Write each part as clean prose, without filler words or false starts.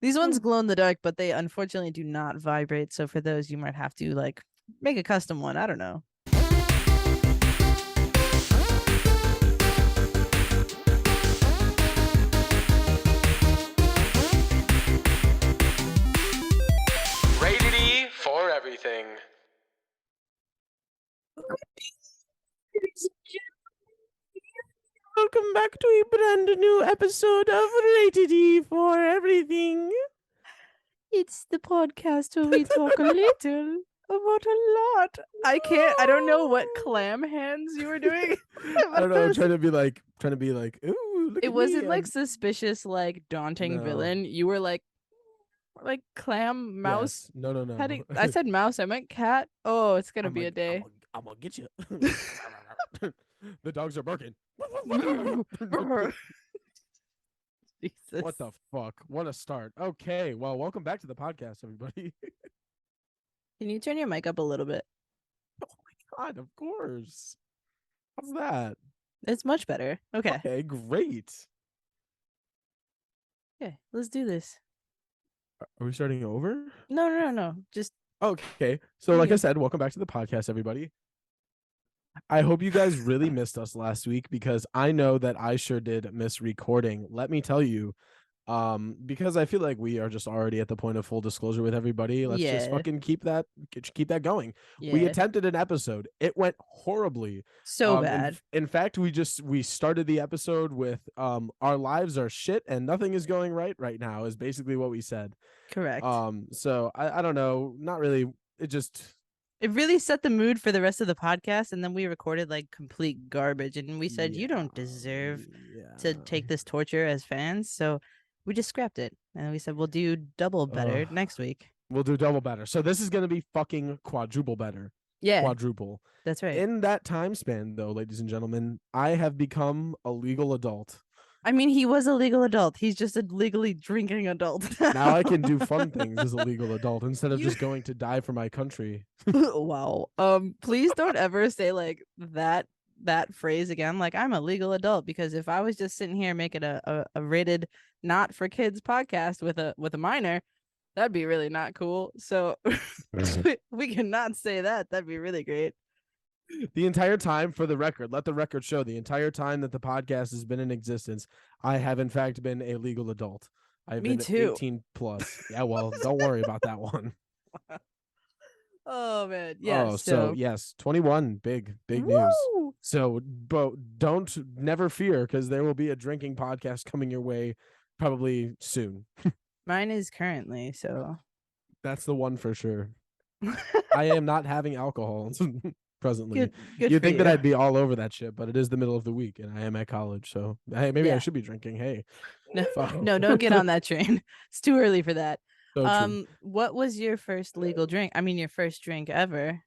These ones glow in the dark, but they unfortunately do not vibrate. So for those, you might have to like make a custom one. I don't know. Rated E for everything. Welcome back to a brand new episode of Rated E for Everything. It's the podcast where we talk a little about a lot. I don't know what clam hands you were doing. I don't know. Trying to be like, ooh, look It at wasn't me. like suspicious, like daunting villain. You were like clam mouse. Yes. No. I said mouse. I meant cat. Oh, it's gonna be a day. I'm gonna get you. The dogs are barking. Jesus. What the fuck? What a start. Okay, well, welcome back to the podcast, everybody. Can you turn your mic up a little bit? Oh my god, of course. How's that? It's much better. Okay. Okay, great. Okay, let's do this. Are we starting over? No. Just okay. So, like I said, welcome back to the podcast, everybody. I hope you guys really missed us last week because I know that I sure did miss recording. Let me tell you, because I feel like we are just already at the point of full disclosure with everybody. Let's just fucking keep that going. Yeah. We attempted an episode. It went horribly. So bad. In fact, we started the episode with our lives are shit and nothing is going right now is basically what we said. Correct. So I don't know, not really. It really set the mood for the rest of the podcast, and then we recorded like complete garbage, and we said you don't deserve to take this torture as fans, so we just scrapped it, and we said we'll do double better next week. We'll do double better. So this is going to be fucking quadruple better. Yeah, quadruple. That's right. In that time span, though, ladies and gentlemen, I have become a legal adult. I mean, he was a legal adult. He's just a legally drinking adult. Now I can do fun things as a legal adult instead of just going to die for my country. Wow. Please don't ever say like that phrase again. Like, I'm a legal adult, because if I was just sitting here making a rated not for kids podcast with a minor, that'd be really not cool. So we cannot say that. That'd be really great. The entire time, for the record, let the record show, the entire time that the podcast has been in existence, I have in fact been a legal adult. I've been 18 plus. Yeah, well, don't worry about that one. Oh man, yes. Oh, so yes, 21, big news. So, but never fear, because there will be a drinking podcast coming your way probably soon. Mine is currently, so that's the one for sure. I am not having alcohol presently. Good You'd think that I'd be all over that shit, but it is the middle of the week and I am at college, so hey, maybe I should be drinking. Hey, no, don't get on that train. It's too early for that. So true. What was your first legal drink? I mean, your first drink ever?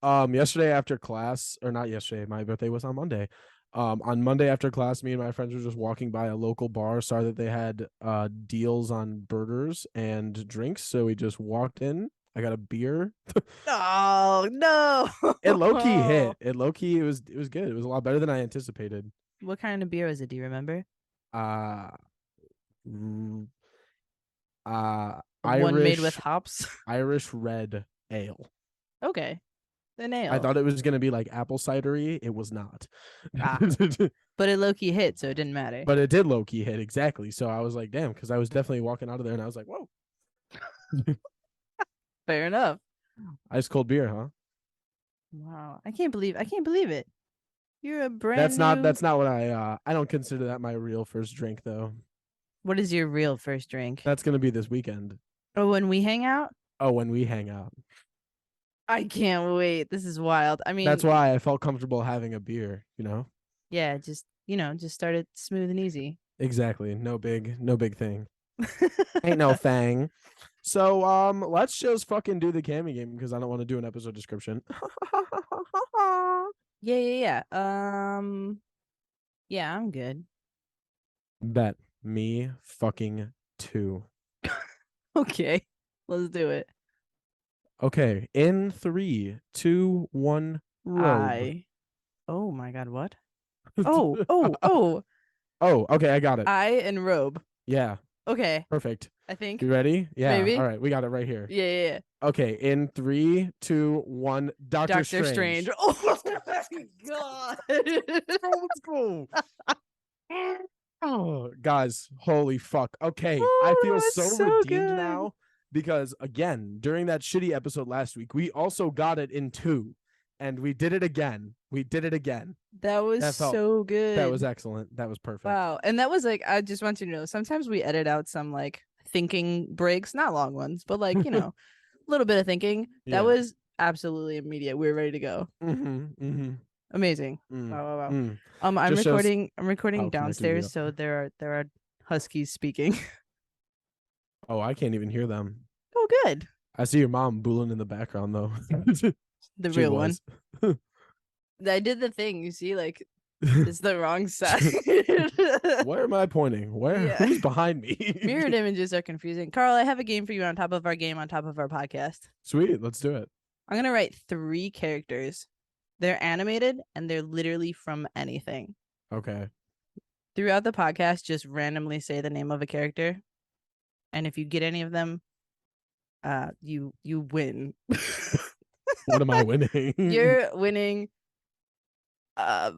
Yesterday after class, or not yesterday, my birthday was on Monday. On Monday after class, me and my friends were just walking by a local bar, saw that they had deals on burgers and drinks, so we just walked in. I got a beer. Oh no! It low-key hit. It was good. It was a lot better than I anticipated. What kind of beer was it? Do you remember? Irish, one made with hops. Irish red ale. Okay. An ale. I thought it was gonna be like apple cidery. It was not. But it low-key hit, so it didn't matter. But it did low-key hit, exactly. So I was like, damn, because I was definitely walking out of there and I was like, whoa. Fair enough. Ice cold beer, huh? Wow. I can't believe it. You're a brand That's not what I don't consider that my real first drink though. What is your real first drink? That's gonna be this weekend. Oh, when we hang out? Oh, when we hang out. I can't wait. This is wild. I mean, that's why I felt comfortable having a beer, you know? Yeah, just start it smooth and easy. Exactly. No big thing. Ain't no thing. So let's just fucking do the Cammy game because I don't want to do an episode description. Yeah. Yeah, I'm good. Bet me fucking too. Okay, let's do it. Okay, in 3, 2, 1, rogue. Oh my god, what? Oh. Oh, okay, I got it. I and robe. Yeah, Okay, perfect. I think You ready? Yeah. maybe. All right, we got it right here. Yeah. Okay, in 3, 2, 1, Doctor Doctor Strange. Strange. Oh my god. Let's go. Oh, guys, holy fuck. Okay, I Oh, feel that was so so redeemed good. now because again, during that shitty episode last week, we also got it in 2 and we did it again. We did it again. That was That felt so good. that was excellent. That was perfect. Wow. And that was like, I just want you to know, sometimes we edit out some like thinking breaks, not long ones, but like, a little bit of thinking. Yeah. That was absolutely immediate. We were ready to go. Amazing. Wow. I'm Just shows recording how connected we downstairs, are. so there are huskies speaking. Oh, I can't even hear them. Oh, good. I see your mom booling in the background though. The She real was. one. I did the thing, you see, like it's the wrong side. Where am I pointing? Yeah. Who's behind me? Mirrored images are confusing. Carl, I have a game for you on top of our game, on top of our podcast. Sweet, let's do it. I'm gonna write 3 characters. They're animated and they're literally from anything. Okay. Throughout the podcast, just randomly say the name of a character. And if you get any of them, you win. What am I winning? You're winning a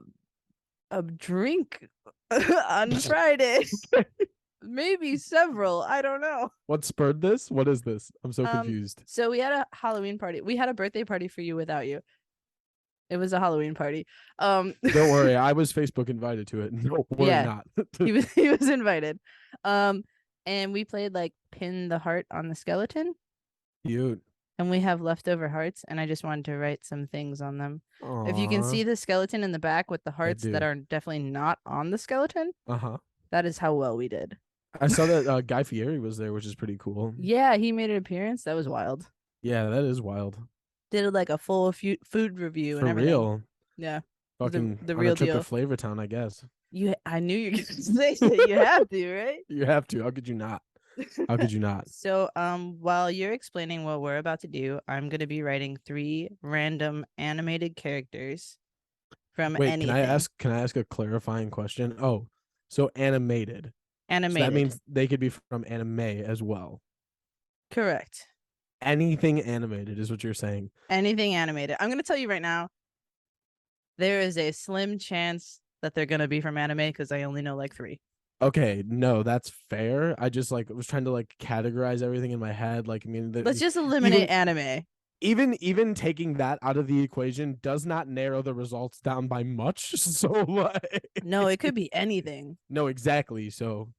drink on Friday. Maybe several. I don't know. What spurred this? What is this? I'm so confused. So we had a Halloween party. We had a birthday party for you without you. It was a Halloween party. Don't worry, I was Facebook invited to it. No, we're not. he was invited. And we played like pin the heart on the skeleton. Cute. And we have leftover hearts, and I just wanted to write some things on them. Aww. If you can see the skeleton in the back with the hearts that are definitely not on the skeleton, that is how well we did. I saw that Guy Fieri was there, which is pretty cool. Yeah, he made an appearance. That was wild. Yeah, that is wild. Did like a full food review and For everything. real. Yeah. Fucking the real trip deal. to Flavortown, I guess. I knew you were gonna say that. You have to, right? You have to. How could you not? How could you not? So, while you're explaining what we're about to do, I'm gonna be writing 3 random animated characters from anything. Can I ask a clarifying question? Oh, so animated. Animated. So that means they could be from anime as well. Correct. Anything animated is what you're saying. Anything animated. I'm gonna tell you right now. There is a slim chance that they're gonna be from anime because I only know like 3. Okay, no, that's fair. I just was trying to categorize everything in my head. Let's just eliminate anime. Even taking that out of the equation does not narrow the results down by much. So no, it could be anything. No, exactly. So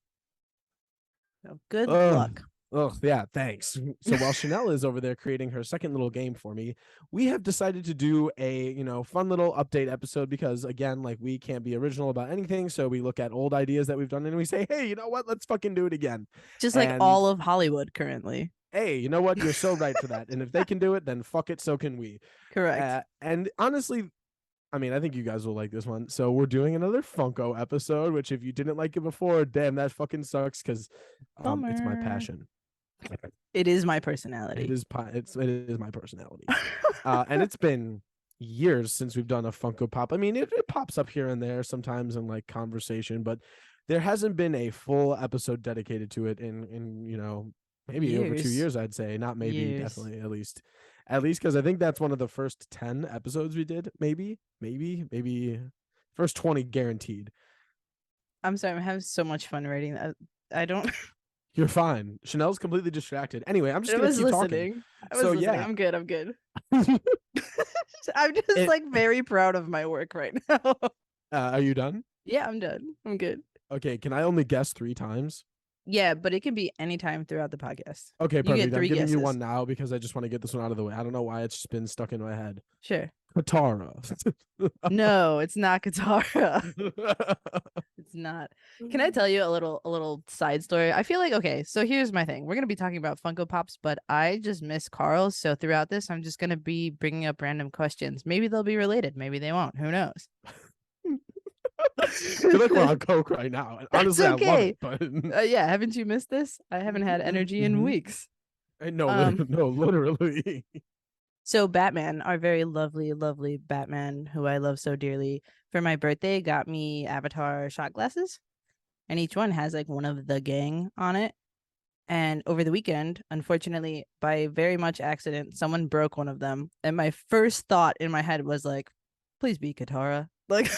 good luck. Oh, yeah, thanks. So while Chanel is over there creating her second little game for me, we have decided to do a, fun little update episode because, again, we can't be original about anything. So we look at old ideas that we've done and we say, hey, you know what? Let's fucking do it again. Just all of Hollywood currently. Hey, you know what? You're so right for that. And if they can do it, then fuck it, so can we. Correct. And honestly, I think you guys will like this one. So we're doing another Funko episode, which if you didn't like it before, damn, that fucking sucks because it's my passion. It is my personality. It is my personality. And it's been years since we've done a Funko Pop. I mean, it pops up here and there sometimes in conversation, but there hasn't been a full episode dedicated to it in maybe over 2 years, I'd say. Not maybe, definitely, at least because I think that's one of the first 10 episodes we did. Maybe first 20 guaranteed. I'm sorry, I'm having so much fun writing that. I don't. You're fine. Chanel's completely distracted. Anyway, I'm just gonna keep talking. Yeah, I'm good. I'm just very proud of my work right now. Are you done? Yeah, I'm done. I'm good. Okay, can I only guess 3 times? Yeah, but it can be anytime throughout the podcast. Okay, perfect. I'm giving guesses. you one now because I just want to get this one out of the way. I don't know why it's just been stuck in my head. Sure. Katara. No, it's not Katara. It's not. Can I tell you a little side story? I feel okay, so here's my thing. We're going to be talking about Funko Pops, but I just miss Carl. So throughout this, I'm just going to be bringing up random questions. Maybe they'll be related. Maybe they won't. Who knows? I feel like we're on coke right now. Honestly, okay. I love it. But yeah, haven't you missed this? I haven't had energy in weeks. No, literally. So Batman, our very lovely, lovely Batman, who I love so dearly, for my birthday got me Avatar shot glasses, and each one has like one of the gang on it. And over the weekend, unfortunately, by very much accident, someone broke one of them. And my first thought in my head was like, please be Katara. Like,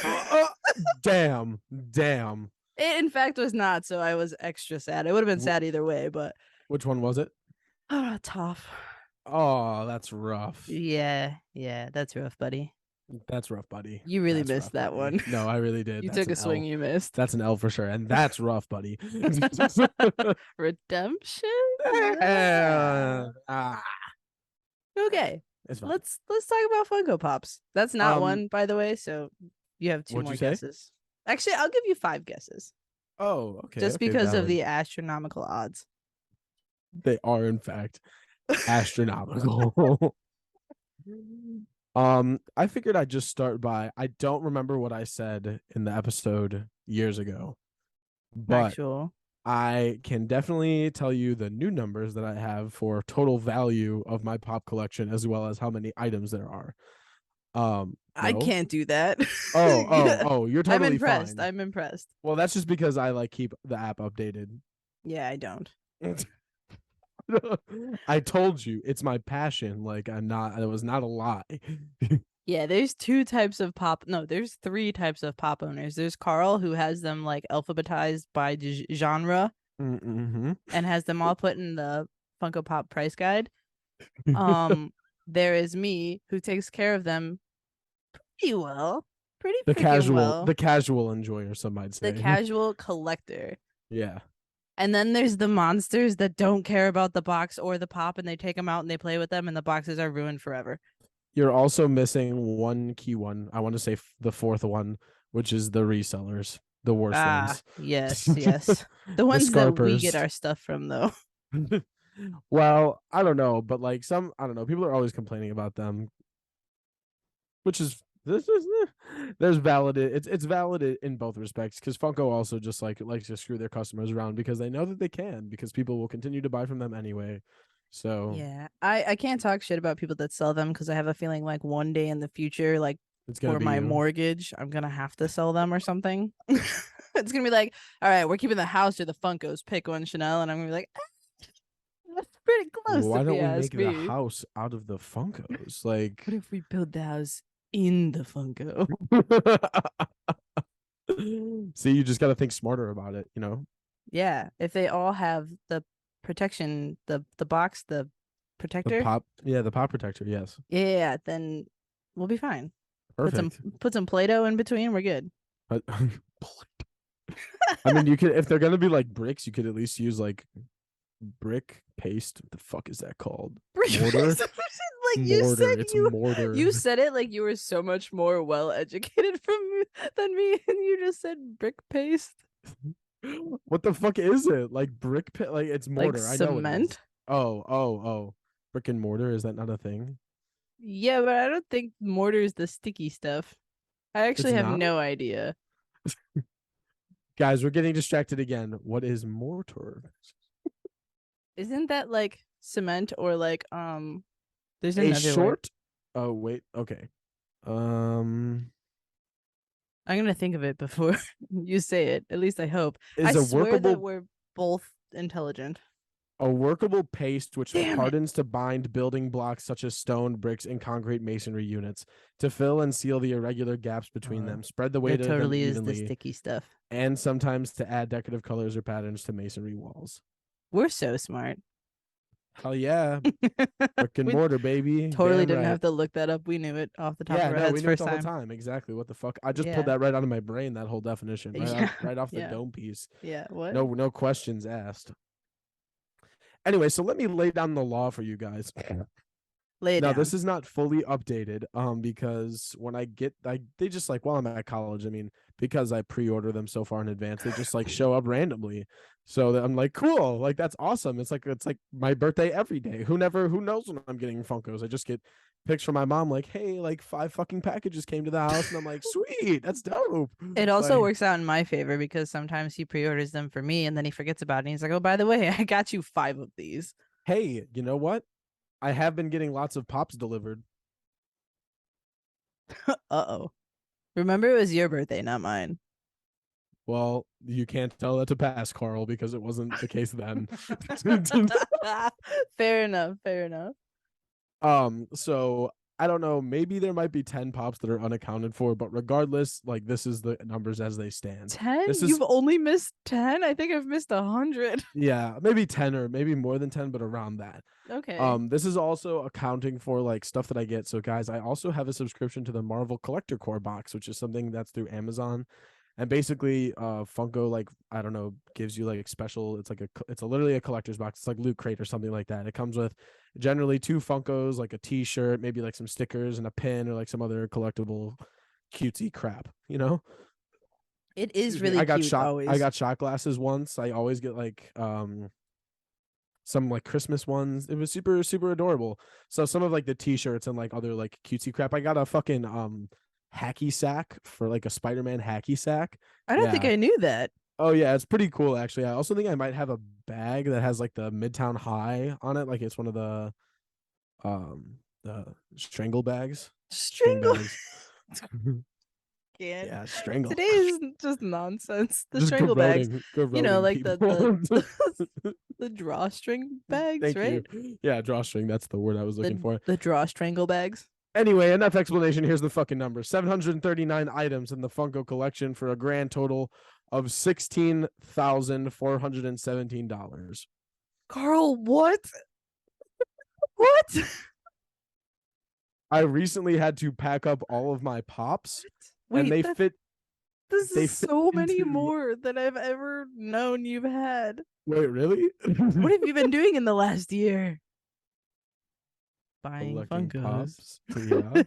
Damn. it in fact was not. So I was extra sad. It would have been sad either way, but Which one was it? tough. Oh, that's rough. Yeah, that's rough, buddy. That's rough, buddy. You really That's missed rough, that buddy. one. No, I really did. You That's took a an swing L. you missed. That's an L for sure. And that's rough, buddy. Redemption. Ah, Okay, it's fine. let's talk about Funko Pops. That's not one, by the way. So you have two What'd more you say? guesses. Actually, I'll give you 5 guesses. Oh, okay. Just okay, because of valid. the astronomical odds. They are in fact astronomical. I figured I'd just start by I don't remember what I said in the episode years ago, but Actual. I can definitely tell you the new numbers that I have for total value of my pop collection, as well as how many items there are. I No? can't do that. Oh, you're totally I'm impressed. fine. I'm impressed. Well, that's just because I like keep the app updated. Yeah, I don't. I told you it's my passion. Like it was not a lie. Yeah, there's 2 types of pop. No, there's 3 types of pop owners. There's Carl, who has them like alphabetized by genre Mm-hmm. and has them all put in the Funko Pop price guide. There is me, who takes care of them pretty well. Pretty the well. casual enjoyer, some might say. The casual collector. Yeah. And then there's the monsters that don't care about the box or the pop, and they take them out and they play with them, and the boxes are ruined forever. You're also missing one key one. I want to say the 4th one, which is the resellers, the worst ones. Yes. The ones that we get our stuff from, though. Well, I don't know, but like I don't know, people are always complaining about them, which is there's valid. It's valid in both respects, because Funko also just likes to screw their customers around because they know that they can, because people will continue to buy from them anyway. So yeah, I can't talk shit about people that sell them, because I have a feeling like one day in the future, like it's gonna for be my you. mortgage, I'm gonna have to sell them or something. It's gonna be like, all right, we're keeping the house or the Funkos. Pick one, Chanel, and I'm gonna be like, that's pretty close. Why don't we ask make me. the house out of the Funkos? Like, What if we build the house in the Funko? See, you just got to think smarter about it, you know? Yeah, if they all have the protection, the box, the protector, the pop protector, yes. yeah, then we'll be fine. Perfect. Put some Play-Doh in between, we're good. I mean, you could, if they're gonna be like bricks, you could at least use like brick paste. What the fuck is that called? Mortar. Like you mortar. You said it like you were so much more well educated than me, and you just said brick paste. What the fuck is it? Like brick like it's mortar. Like I know cement. it is. Oh. Brick and mortar, is that not a thing? Yeah, but I don't think mortar is the sticky stuff. I actually have no idea. Guys, we're getting distracted again. What is mortar? Isn't that like cement, or like there's a another short word. Oh wait, okay. I'm gonna think of it before you say it. At least I hope. I swear that we're both intelligent. A workable paste which hardens to bind building blocks such as stone, bricks, and concrete masonry units to fill and seal the irregular gaps between them. Spread the weight of them evenly. It totally is the sticky stuff. And sometimes to add decorative colors or patterns to masonry walls. We're so smart. Hell yeah. Brick and mortar, baby. Totally didn't have to look that up. We knew it off the top of our heads. We knew it the whole time. Exactly. What the fuck? I just pulled that right out of my brain, that whole definition. Right off the dome piece. Yeah, what? No questions asked. Anyway, so let me lay down the law for you guys. Lay it down. This is not fully updated, because when they just like, while I'm at college, I mean, because I pre-order them so far in advance, they just like show up randomly. So I'm like, cool, like that's awesome. It's like my birthday every day. Who knows when I'm getting Funkos? I just get pics from my mom, like, hey, like 5 fucking packages came to the house, and I'm like, sweet, that's dope. It also works out in my favor, because sometimes he pre-orders them for me and then he forgets about it. And he's like, oh, by the way, I got you 5 of these. Hey, you know what? I have been getting lots of pops delivered. Uh-oh. Remember, it was your birthday, not mine. Well, you can't tell that to pass, Carl, because it wasn't the case then. Fair enough. Fair enough. So I don't know, maybe there might be 10 pops that are unaccounted for, but regardless, like this is the numbers as they stand. 10? This is You've only missed 10? I think I've missed 100. yeah, maybe 10 or maybe more than 10, but around that. Okay. This is also accounting for like stuff that I get. So guys, I also have a subscription to the Marvel Collector Core box, which is something that's through Amazon. And basically, Funko, like, I don't know, gives you like special, it's literally a collector's box. It's like Loot Crate or something like that. It comes with generally 2 Funkos, like a t-shirt, maybe like some stickers and a pin or like some other collectible cutesy crap, you know? It is Excuse me, really I got cute always. I got shot glasses once. I always get like some like Christmas ones. It was super, super adorable. So some of like the t-shirts and like other like cutesy crap. I got a fucking hacky sack for like a Spider-Man hacky sack. I don't think Yeah. I knew that. Oh yeah, it's pretty cool actually. I also think I might have a bag that has like the Midtown High on it. Like it's one of the strangle bags. String Strangle. bags. Can't. Yeah, strangle. Today is just nonsense. The Just strangle bags. You know, corroding like people. the drawstring bags, Thank right? you. Yeah, drawstring. That's the word I was looking for. The draw strangle bags. Anyway, enough explanation. Here's the fucking number: 739 items in the Funko collection for a grand total of $16,417. Carl, what? What? I recently had to pack up all of my pops, and they fit. This They is fit so many into- more than I've ever known you've had. Wait, really? What have you been doing in the last year? Buying Collecting Funkos. pops? Yeah.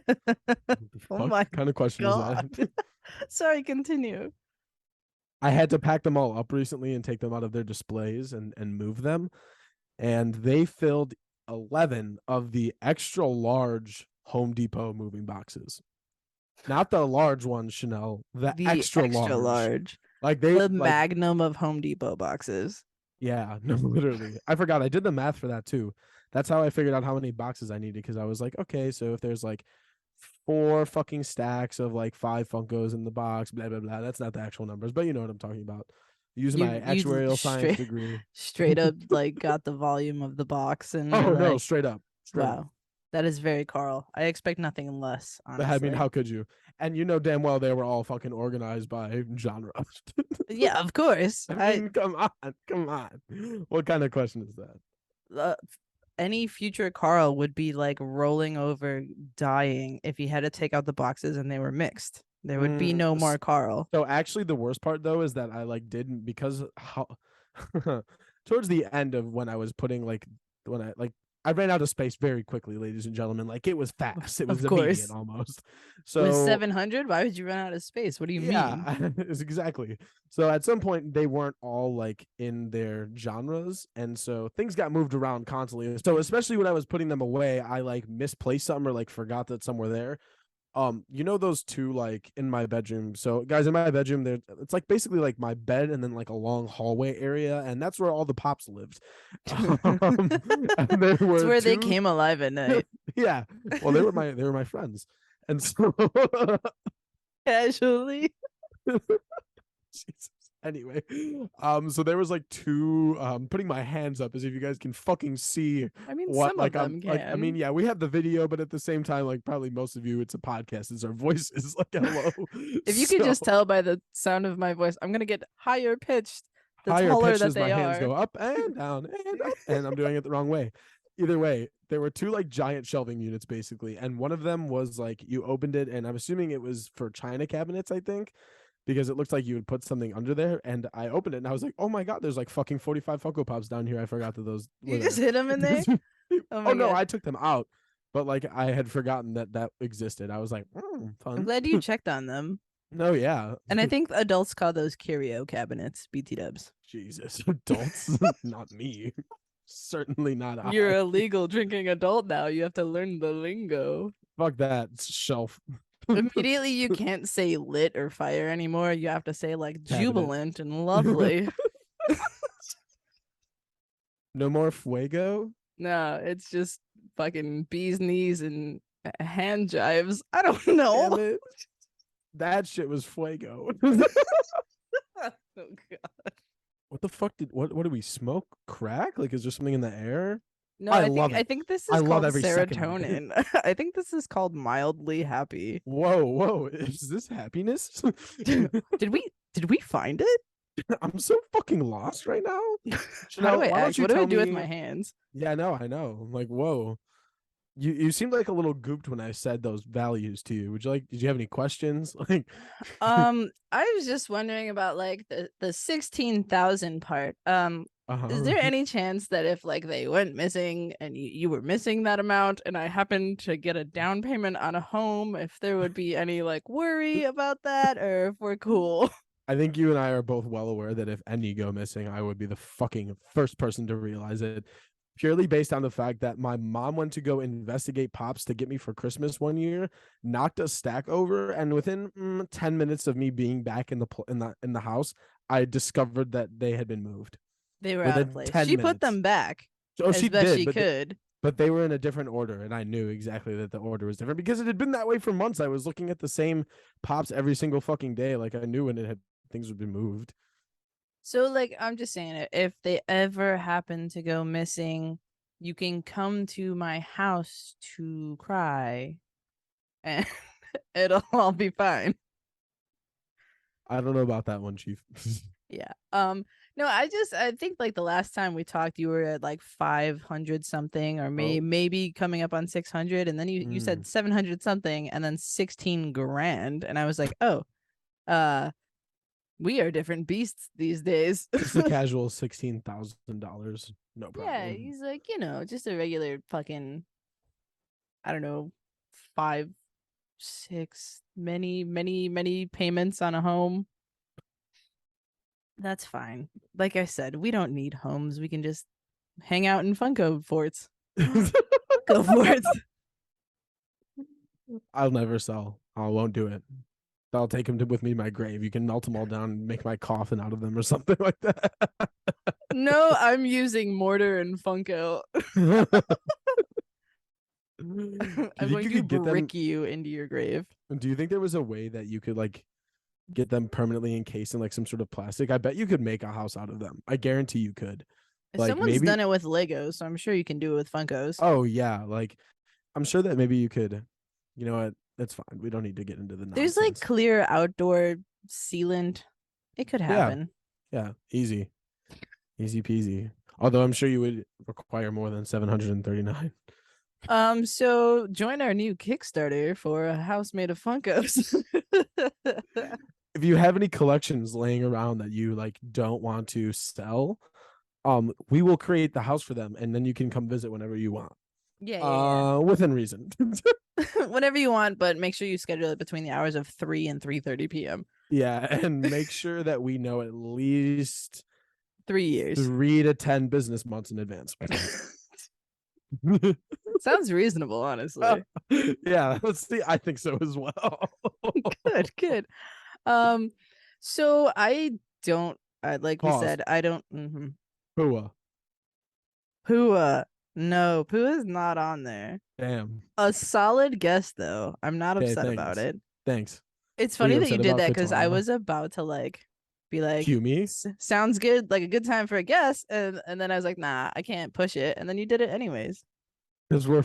Oh Fuck my kind of question is God. that? Sorry, continue. I had to pack them all up recently and take them out of their displays and move them, and they filled 11 of the extra large Home Depot moving boxes. Not the large ones, Chanel. The extra large. Like they The like magnum of Home Depot boxes. yeah, no, literally. I forgot. I did the math for that too. That's how I figured out how many boxes I needed because I was like, okay, so if there's like 4 fucking stacks of like 5 Funkos in the box, blah blah blah. That's not the actual numbers, but you know what I'm talking about. Using my actuarial science degree. Straight up like got the volume of the box and Oh no, like, straight up. Straight up. wow. That is very Carl. I expect nothing less, honestly. I mean, how could you? And you know damn well they were all fucking organized by genre. Yeah, of course. I mean, come on. What kind of question is that? Any future Carl would be like rolling over, dying if he had to take out the boxes and they were mixed. There would be no more Carl. So actually, the worst part though is that I like didn't because how towards the end of when I was putting like when I ran out of space very quickly, ladies and gentlemen. Like it was fast. It was immediate almost. So with 700, why would you run out of space? What do you mean? Yeah, exactly. So at some point they weren't all like in their genres, and so things got moved around constantly. So especially when I was putting them away, I like misplaced something or like forgot that some were there. You know those 2 like in my bedroom. So guys, in my bedroom, there it's like basically like my bed and then like a long hallway area, and that's where all the pops lived. And there were It's where they 2 came alive at night. Yeah. Well, they were my friends, and so Casually. Jesus. Anyway, so there was like 2 putting my hands up as if you guys can fucking see I mean, what some like of I'm them like can. I mean, yeah, we have the video, but at the same time, like probably most of you, it's a podcast, it's our voices. Like hello. If you could just tell by the sound of my voice, I'm gonna get higher pitched. The higher taller pitched that as my they hands are. go up and down and up, and I'm doing it the wrong way. Either way, there were 2 like giant shelving units basically, and one of them was like you opened it, and I'm assuming it was for china cabinets, I think. Because it looks like you would put something under there, and I opened it and I was like, "Oh my god, there's like fucking 45 Funko Pops down here." I forgot that those were You just there. hit them in there. Oh no, God. I took them out, but like I had forgotten that existed. I was like, I'm fun. glad you checked on them. No, yeah. And I think adults call those curio cabinets, BT dubs. Jesus, adults, not me. Certainly not I. You're a legal drinking adult now. You have to learn the lingo. Fuck that shelf. Immediately, you can't say lit or fire anymore. You have to say like Cabinet. jubilant and lovely. No more fuego. No, it's just fucking bee's knees and hand jives. I don't know. Damn it. That shit was fuego. Oh god. What the fuck what did we smoke? Crack? Like, is there something in the air? No, I I love think I it. think this I is love called every second of it. serotonin. I think this is called mildly happy. Whoa, is this happiness? Did we find it? I'm so fucking lost right now. How Chanel, do I why don't act? you What do I tell do with me? my hands? Yeah, I know. I'm like, whoa. You seemed like a little gooped when I said those values to you. Did you have any questions? Like, I was just wondering about like the 16,000 part. Is there uh-huh. any chance that if like they went missing and you were missing that amount and I happened to get a down payment on a home, if there would be any like worry about that or if we're cool? I think you and I are both well aware that if any go missing, I would be the fucking first person to realize it. Purely based on the fact that my mom went to go investigate Pops to get me for Christmas one year, knocked a stack over, and within 10 minutes of me being back in the house, I discovered that they had been moved. They were out of Within place. 10 She put minutes. them back Oh, as she best did, she could. but they were in a different order, and I knew exactly that the order was different because it had been that way for months. I was looking at the same Pops every single fucking day. Like, I knew when things had been moved. So like I'm just saying, if they ever happen to go missing, you can come to my house to cry and it'll all be fine. I don't know about that one, Chief. Yeah. No, I think like the last time we talked you were at like 500 something or maybe coming up on 600 and then you said 700 something and then 16 grand and I was like, "Oh, we are different beasts these days." Just a casual $16,000, no problem. Yeah, he's like, just a regular fucking, I don't know, 5, 6, many payments on a home. That's fine. Like I said, we don't need homes. We can just hang out in Funko forts. Funko forts. I'll never sell. I won't do it. I'll take them with me to my grave. You can melt them all down and make my coffin out of them or something like that. No, I'm using mortar and Funko. I'm going to brick you into your grave. Do you think there was a way that you could like get them permanently encased in like some sort of plastic? I bet you could make a house out of them. I guarantee you could. Like, someone's done it with Legos, so I'm sure you can do it with Funkos. Oh yeah, like I'm sure that maybe you could. You know what? That's fine. We don't need to get into the nonsense. There's like clear outdoor sealant. It could happen. Yeah, easy peasy. Although I'm sure you would require more than 739. So join our new Kickstarter for a house made of Funkos. If you have any collections laying around that you like don't want to sell, we will create the house for them and then you can come visit whenever you want. Yeah. Within reason. Whenever you want, but make sure you schedule it between the hours of 3 and 3:30 p.m. Yeah, and make sure that we know at least 3 years. 3 to 10 business months in advance. Sounds reasonable, honestly. Yeah, let's see. I think so as well. Good. So I don't like Pause. we said, I don't Pua. No, Pooh is not on there. Damn. A solid guess though. I'm not upset thanks. about it. Thanks. It's funny that you did that because I Katara? was about to like be like, Cue me. Sounds good, like a good time for a guess, and then I was like, nah, I can't push it, and then you did it anyways. Because we're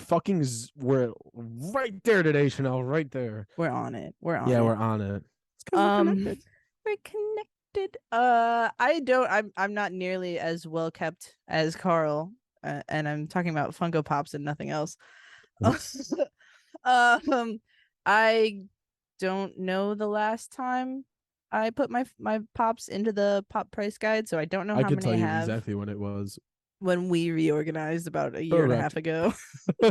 right there today, Chanel. Right there. We're on it. We're on it. We're connected. I'm not nearly as well kept as Carl, and I'm talking about Funko Pops and nothing else. I don't know the last time I put my pops into the pop price guide, so I don't know how many I have. I could tell you exactly when it was. When we reorganized about a year and a half ago.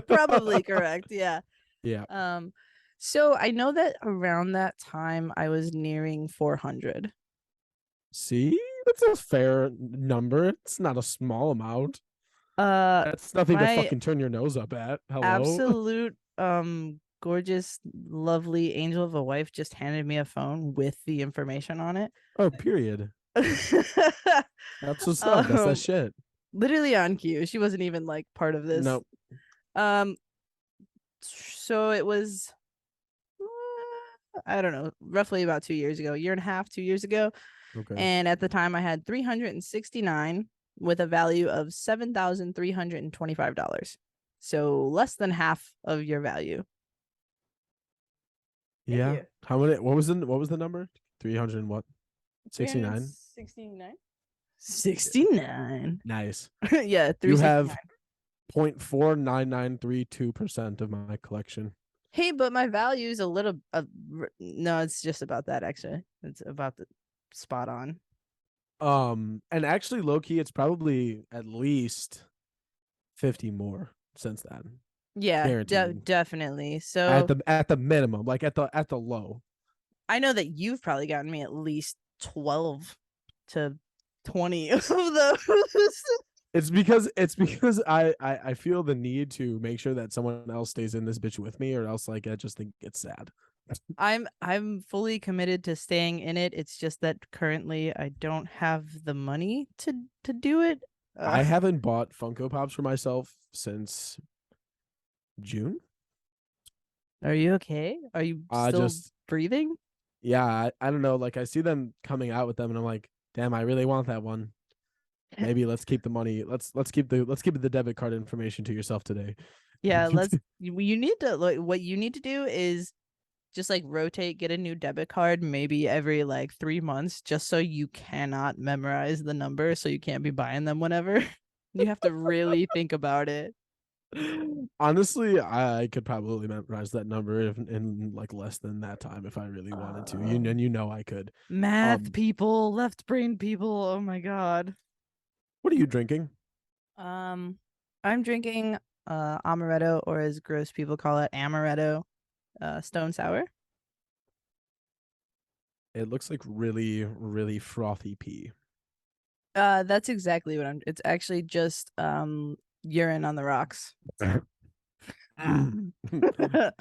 Probably correct. Yeah. Yeah. So I know that around that time I was nearing 400. See, that's a fair number. It's not a small amount. That's nothing to fucking turn your nose up at. Hello. Absolute gorgeous, lovely angel of a wife just handed me a phone with the information on it. Oh, period. That's what's up. That's that shit. Literally on cue. She wasn't even like part of this. Nope. So it was, I don't know, roughly about 2 years ago, year and a half, 2 years ago. Okay. And at the time I had 369 with a value of $7,325. So less than half of your value. Yeah. you. How many? What was the number? 300 and what? 69. 369. 69. Nice. Yeah, You 369. have 0.49932% of my collection. Hey, but my value is a little. No, it's just about that. Actually, it's about the spot on. And actually, low key, it's probably at least 50 more since then. Yeah, Guaranteed. definitely. At So the minimum, like at the low. I know that you've probably gotten me at least 12 to 20 of those. It's because I feel the need to make sure that someone else stays in this bitch with me, or else like I just think it's sad. I'm fully committed to staying in it. It's just that currently I don't have the money to do it. I haven't bought Funko Pops for myself since June. Are you okay? Are you still breathing? Yeah, I don't know. Like I see them coming out with them, and I'm like, damn, I really want that one. Maybe let's keep the money. Let's keep the debit card information to yourself today. Yeah, you need to what you need to do is just like rotate, get a new debit card maybe every like 3 months, just so you cannot memorize the number, so you can't be buying them whenever. You have to really think about it. Honestly, I could probably memorize that number in like less than that time if I really wanted to. I could. Math people, left brain people. Oh my god. What are you drinking? I'm drinking amaretto, or as gross people call it, amaretto, stone sour. It looks like really, really frothy pee. That's exactly what it's actually just urine on the rocks. I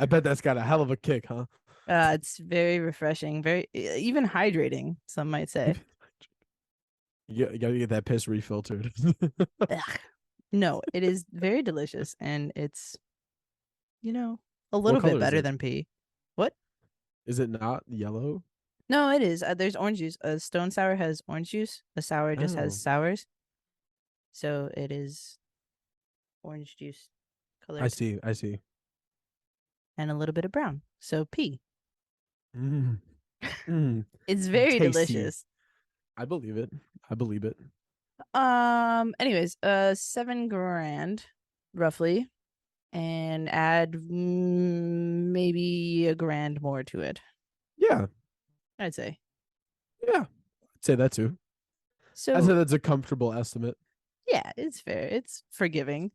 bet that's got a hell of a kick, huh? It's very refreshing, very even hydrating, some might say. You gotta get that piss refiltered. No, it is very delicious, and it's a What little bit color is better it? than pee. What? Is it not yellow? No, it is. There's orange juice. A stone sour has orange juice. A sour just has Oh, sours. So it is orange juice colored I see. and a little bit of brown. So pea. Mm. Mm. It's very Tasty. delicious. I believe it. Anyways, 7 grand roughly, and add maybe a grand more to it. Yeah. I'd say. Yeah. I'd say that too. So I'd say that's a comfortable estimate. yeah, it's fair. It's forgiving.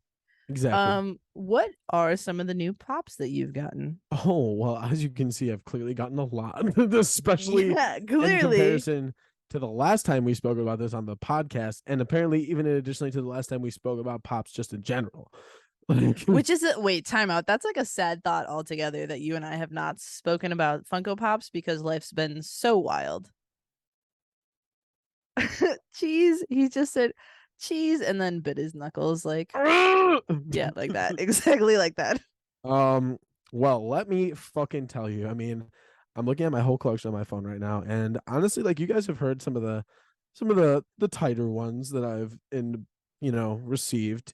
Exactly. What are some of the new pops that you've gotten? Oh, well, as you can see, I've clearly gotten a lot, especially in clearly. comparison to the last time we spoke about this on the podcast. And apparently, even additionally to the last time we spoke about pops just in general. Which is wait, time out. That's like a sad thought altogether that you and I have not spoken about Funko Pops because life's been so wild. Cheese. He just said cheese and then bit his knuckles like yeah, like that. Exactly like that. Well, let me fucking tell you. I mean, I'm looking at my whole collection on my phone right now, and honestly, like you guys have heard some of the tighter ones that I've received.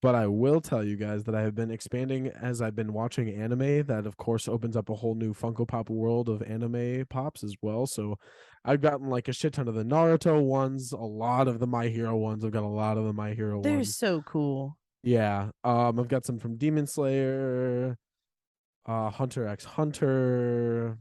But I will tell you guys that I have been expanding as I've been watching anime. That of course opens up a whole new Funko Pop world of anime pops as well. So I've gotten like a shit ton of the Naruto ones, a lot of the My Hero ones. I've got a lot of the My Hero They're ones. so cool. Yeah. I've got some from Demon Slayer, Hunter x Hunter,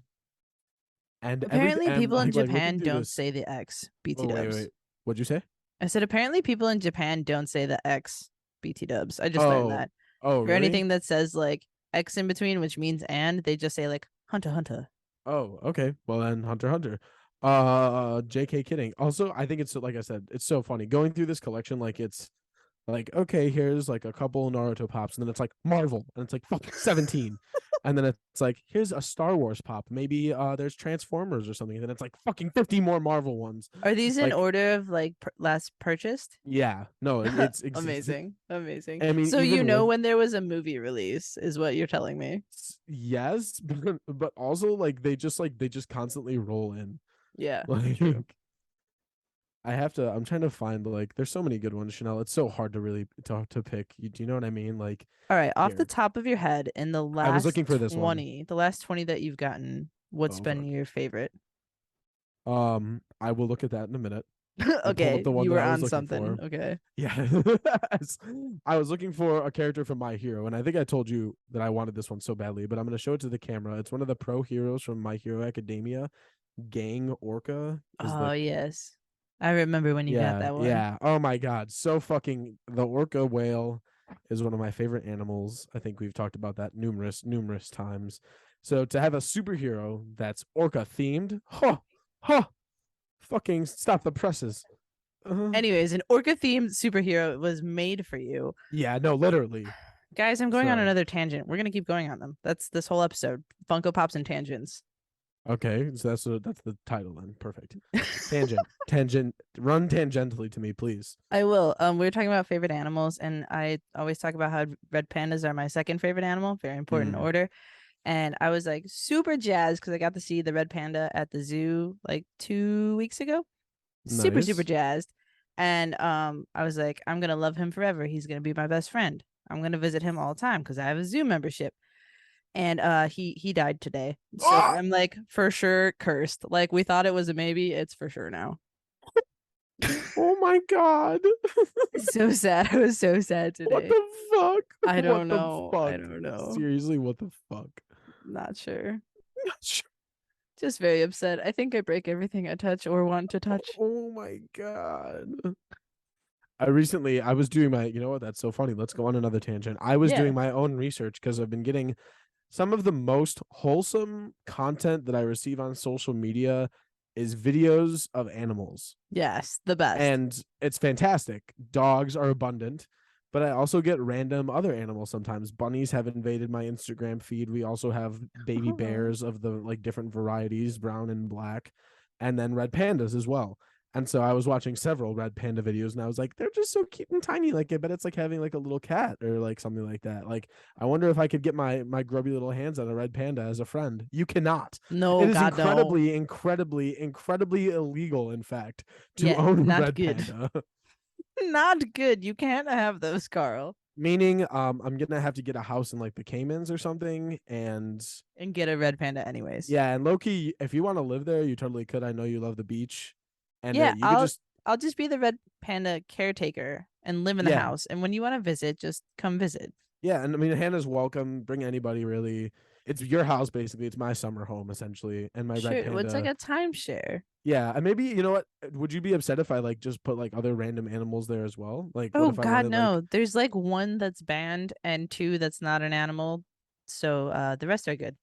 and apparently people in Japan don't this. say the X BT Oh, dubs. wait. What'd you say? I said apparently people in Japan don't say the X BT dubs. I just learned that. Oh, For really? anything that says like X in between, which means and, they just say like Hunter Hunter. Oh, okay. Well then, Hunter. JK kidding. Also, I think it's like I said, it's so funny going through this collection. Like it's like okay, here's like a couple Naruto pops, and then it's like Marvel, and it's like fucking 17. And then it's like, here's a Star Wars pop. Maybe there's Transformers or something. And then it's like fucking 50 more Marvel ones. Are these in Like, order of like last purchased? yeah, no, it's Amazing, amazing. I mean, So you even know with when there was a movie release, is what you're telling me. yes, but also like they just constantly roll in. Yeah, Like true. I'm trying to find like there's so many good ones, Chanel. It's so hard to really to pick. Do you know what I mean? Like All right, off the here. top of your head, in the I was last looking for this one. 20, the last 20 that you've gotten, what's Oh been fuck. your favorite? I will look at that in a minute. I pulled up Okay, the one you that were I was on looking something. for. Okay. Yeah. I was looking for a character from My Hero, and I think I told you that I wanted this one so badly, but I'm gonna show it to the camera. It's one of the pro heroes from My Hero Academia. Gang Orca is Oh, the yes. I remember when you got yeah, that one. yeah. Oh my god. So fucking the orca whale is one of my favorite animals. I think we've talked about that numerous times. So to have a superhero that's orca themed, fucking stop the presses. Anyways, an orca themed superhero was made for you. Yeah, no, literally. Guys, I'm going on So another tangent. We're going to keep going on them. That's this whole episode. Funko Pops and tangents. okay, so that's the title then. Perfect. Tangent, run tangentially to me, please. I will. We were talking about favorite animals, and I always talk about how red pandas are my second favorite animal. Very important Mm, order. And I was like super jazzed because I got to see the red panda at the zoo like 2 weeks ago. Super nice. jazzed. And I was like, I'm gonna love him forever. He's gonna be my best friend. I'm gonna visit him all the time because I have a zoo membership. And he died today. So Ah! I'm like for sure cursed. Like we thought it was a maybe, it's for sure now. Oh my god. So sad. I was so sad What today. the fuck? I What don't the know. I fuck? don't know. Seriously, what the fuck? Not sure. Just very upset. I think I break everything I touch or want to touch. Oh my god. I was doing my, you know what? That's so funny. Let's go on another tangent. I was Yeah. doing my own research because I've been getting some of the most wholesome content that I receive on social media is videos of animals. Yes. The best. And it's fantastic. Dogs are abundant, but I also get random other animals sometimes. Bunnies have invaded my Instagram feed. We also have baby bears of the like different varieties, brown and black, and then red pandas as well. And so I was watching several red panda videos and I was like, they're just so cute and tiny. Like I bet it's like having like a little cat or like something like that. Like I wonder if I could get my grubby little hands on a red panda as a friend. You cannot. No, It is God, no. incredibly illegal, in fact, to Yeah, own not red good. panda. Not good. You can't have those, Carl. Meaning, I'm gonna have to get a house in like the Caymans or something, and And get a red panda anyways. yeah, and Loki, if you want to live there, you totally could. I know you love the beach, and Yeah, you could just I'll just be the red panda caretaker and live in the yeah, house. And when you want to visit, just come visit. yeah, and I mean Hannah's welcome. Bring anybody really. It's your house basically. It's my summer home essentially, and my red Sure. Well, it's like panda. a timeshare. Yeah, and maybe you know what? Would you be upset if I like just put like other random animals there as well? Like, what Oh if I God, wanted like no. There's like one that's banned and two that's not an animal. So the rest are good.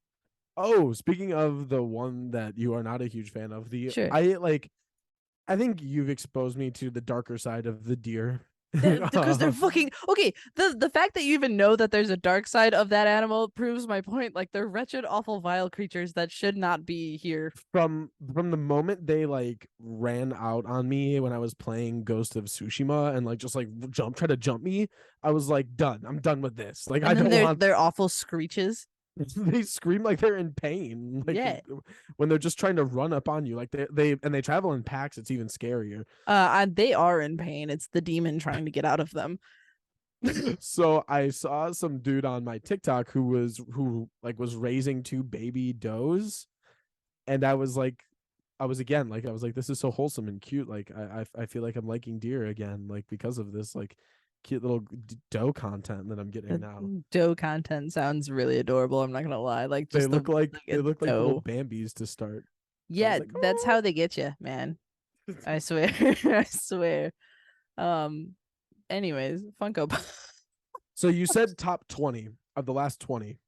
oh, speaking of the one that you are not a huge fan of, the Sure. I think you've exposed me to the darker side of the deer. Because they're fucking okay. The fact that you even know that there's a dark side of that animal proves my point. Like they're wretched, awful, vile creatures that should not be here. From the moment they like ran out on me when I was playing Ghost of Tsushima and like just like try to jump me, I was like done. I'm done with this. Like I And then don't want they're awful screeches. they scream like they're in pain. Like Yeah. when they're just trying to run up on you. Like they travel in packs, it's even scarier. They are in pain. It's the demon trying to get out of them. So I saw some dude on my TikTok who was raising two baby does, and I was like, this is so wholesome and cute. Like I feel like I'm liking deer again, like because of this like cute little doe content that I'm getting The now. doe content sounds really adorable. I'm not gonna lie. Like They just look like a little doe. Bambis to start. I was Yeah, like, that's oh. how they get you, man. I swear. I swear. Um. Anyways, Funko Pop. So you said top 20 of the last 20.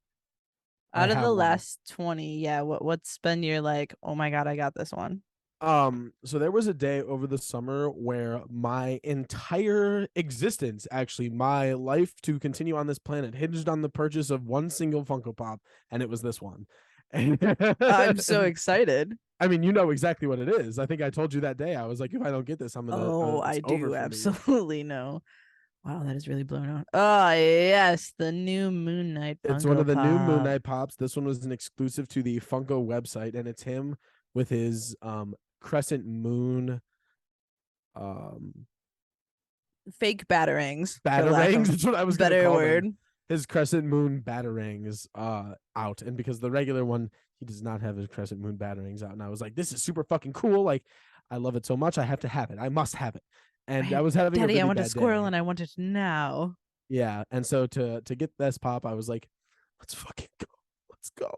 I Out of the have one. last 20, yeah. What's been your like? Oh my god, I got this one. So there was a day over the summer where my entire existence, actually, my life to continue on this planet hinged on the purchase of one single Funko Pop, and it was this one. I'm so excited. I mean, you know exactly what it is. I think I told you that day. I was like, if I don't get this, I'm gonna. Oh, It's I over do for me. absolutely know. Wow, that is really blown out. Oh yes, the new Moon Knight It's one Funko of the new Moon Pop. Knight Pops. This one was an exclusive to the Funko website, and it's him with his crescent moon um Fake batarangs, for lack batarangs. of That's what I was gonna better call word. them. His crescent moon batarangs out, and because the regular one he does not have his crescent moon batarangs out, and I was like, this is super fucking cool. Like, I love it so much, I have to have it. I must have it. And I was having a Daddy, I really want a bad squirrel day. and I want it now. Yeah, and so to get this pop, I was like, let's fucking go, let's go.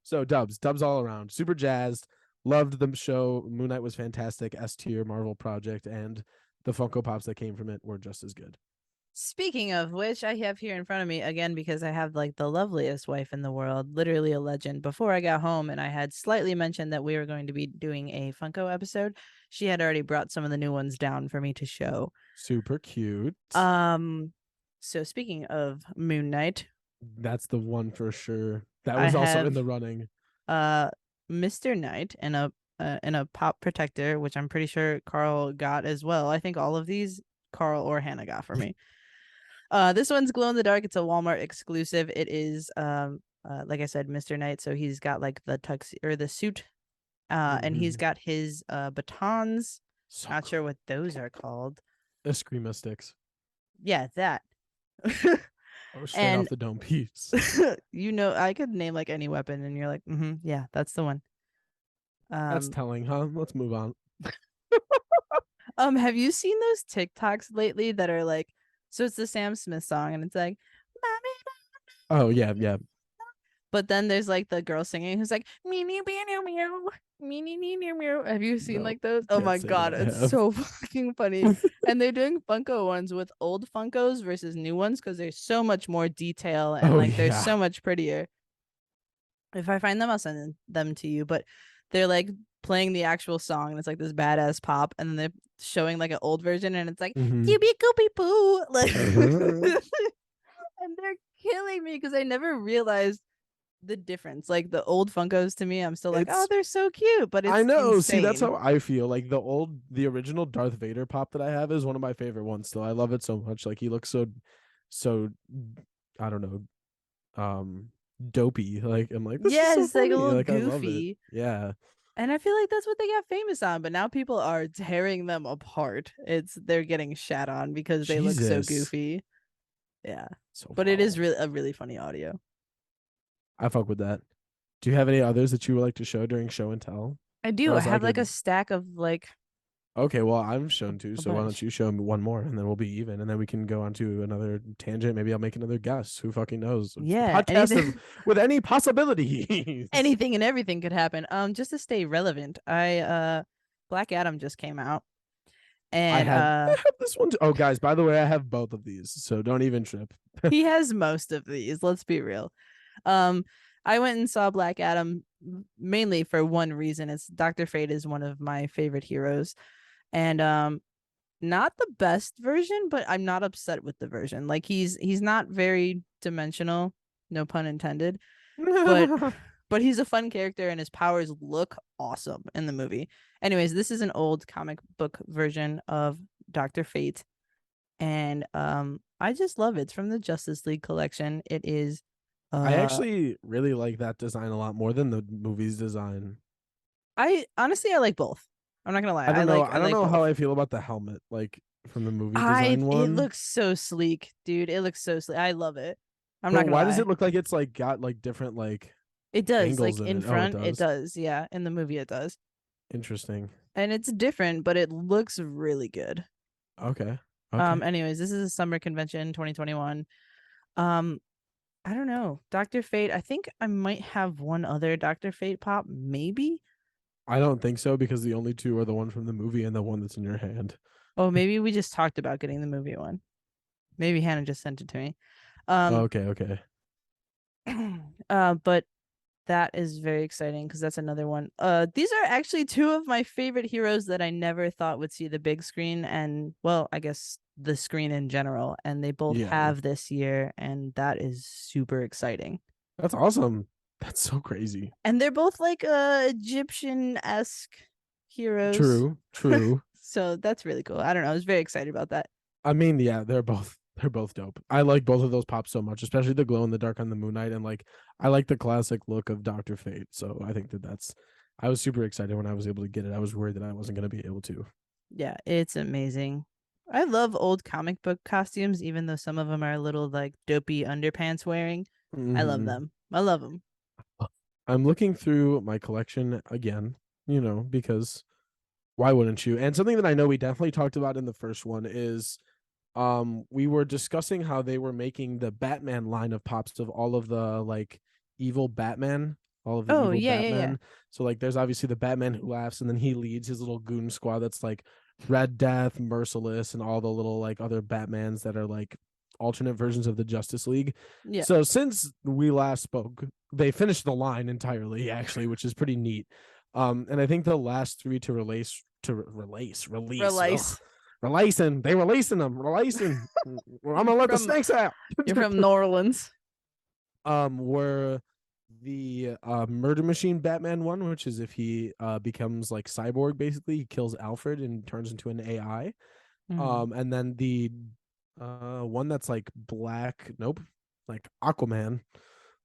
So dubs all around, super jazzed. Loved the show. Moon Knight was fantastic. S tier Marvel project, and the Funko Pops that came from it were just as good. Speaking of which, I have here in front of me again because I have like the loveliest wife in the world, literally a legend. Before I got home and I had slightly mentioned that we were going to be doing a Funko episode, she had already brought some of the new ones down for me to show. Super cute. So speaking of Moon Knight, That's the one for sure. That I was also in have the running. Mr. Knight and a pop protector, which I'm pretty sure Carl got as well. I think all of these Carl or Hannah got for me. This one's glow in the dark. It's a Walmart exclusive. It is like I said, Mr. Knight. So he's got like the tux or the suit, and he's got his batons. So Not cool. sure what those are called. Eskrima sticks. Yeah, that. Or straight And off the dome piece. you know, I could name like any weapon, and you're like, yeah, that's the one. That's telling, huh? Let's move on. Have you seen those TikToks lately that are like, so it's the Sam Smith song, and it's like, Oh yeah, yeah. but then there's like the girl singing who's like, meow meow meow meow, meow meow. Have you seen No, like those? Oh can't my say god, that I it's have. so fucking funny. And they're doing Funko ones with old Funkos versus new ones because there's so much more detail and Oh like they're yeah. so much prettier. If I find them, I'll send them to you. But they're like playing the actual song, and it's like this badass pop, and then they're showing like an old version, and it's like Mhm. Doobie Goopy Poo, like, and they're killing me because I never realized the difference. Like the old Funkos to me, I'm still like, oh, It's they're so cute, but I it's know. See, that's insane. how I feel. Like the original Darth Vader pop that I have is one of my favorite ones still. I love it so much. Like he looks so I don't know, dopey. Like I'm like, this is so Yes, like a funny. little Like I love it. goofy. Yeah. And I feel like that's what they got famous on, but now people are tearing them apart. They're getting shat on because they look so Jesus. goofy. Yeah. So But it is foul. really a really funny audio. I fuck with that. Do you have any others that you would like to show during show and tell? I Or do. I else I have like a could. stack of like Okay, well, I'm shown two, a so why don't bunch. you show me one more, and then we'll be even, and then we can go on to another tangent. Maybe I'll make another guess. Who fucking knows? It's the Yeah, podcast of anything with any possibilities. anything and everything could happen. Just to stay relevant, Black Adam just came out. And I have this one too. Oh, guys, by the way, I have both of these, so don't even trip. he has most of these, let's be real. Um I went and saw Black Adam mainly for one reason. It's Dr. Fate is one of my favorite heroes. And not the best version, but I'm not upset with the version. Like he's not very dimensional, no pun intended, but but he's a fun character and his powers look awesome in the movie. Anyways, this is an old comic book version of Dr. Fate, and I just love it. It's from the Justice League collection. It is I actually really like that design a lot more than the movie's design. I honestly I like both. I'm not gonna lie. I don't know. I I don't like know how both. I feel about the helmet, like from the movie I design It one. looks so sleek, dude. It looks so sleek. I love it. I'm But not gonna why does it lie. look like it's like got like different like It does. angles Like in in it? Oh, it front, it does. does. Yeah. In the movie it does. Interesting. And it's different, but it looks really good. Okay. Okay. Anyways, this is a summer convention 2021. Um, I don't know. Dr. Fate, I think I might have one other Dr. Fate pop, maybe. I don't think so because the only two are the one from the movie and the one that's in your hand. Oh, maybe we just talked about getting the movie one. Maybe Hannah just sent it to me. Um, Okay. Okay. but that is very exciting because that's another one. These are actually two of my favorite heroes that I never thought would see the big screen, and well, I guess the screen in general, and they both Yeah. have this year, and that is super exciting. That's awesome. That's so crazy. And they're both like Egyptian-esque heroes. True. So that's really cool. I don't know. I was very excited about that. I mean, yeah, they're both dope. I like both of those pops so much, especially the glow in the dark on the Moon Knight, and like I like the classic look of Dr. Fate. So I think that's I was super excited when I was able to get it. I was worried that I wasn't going to be able to. Yeah, it's amazing. I love old comic book costumes, even though some of them are a little like dopey underpants wearing. I love Mhm. them. I love them. I'm looking through my collection again, because why wouldn't you? And something that I know we definitely talked about in the first one is we were discussing how they were making the Batman line of pops of all of the like evil Batman, all of the Oh, evil yeah. Batman. So like there's obviously the Batman who laughs, and then he leads his little goon squad that's like Red Death, Merciless, and all the little like other Batmans that are like alternate versions of the Justice League. Yeah. So since we last spoke, they finished the line entirely, actually, which is pretty neat. And I think the last three to release release Release. releasing. They releasing them. Releasing. I'm gonna let the snakes out. You're from New Orleans. Were the Murder Machine Batman one, which is if he becomes like cyborg, basically he kills Alfred and turns into an AI. And then the one that's like black, nope, like Aquaman.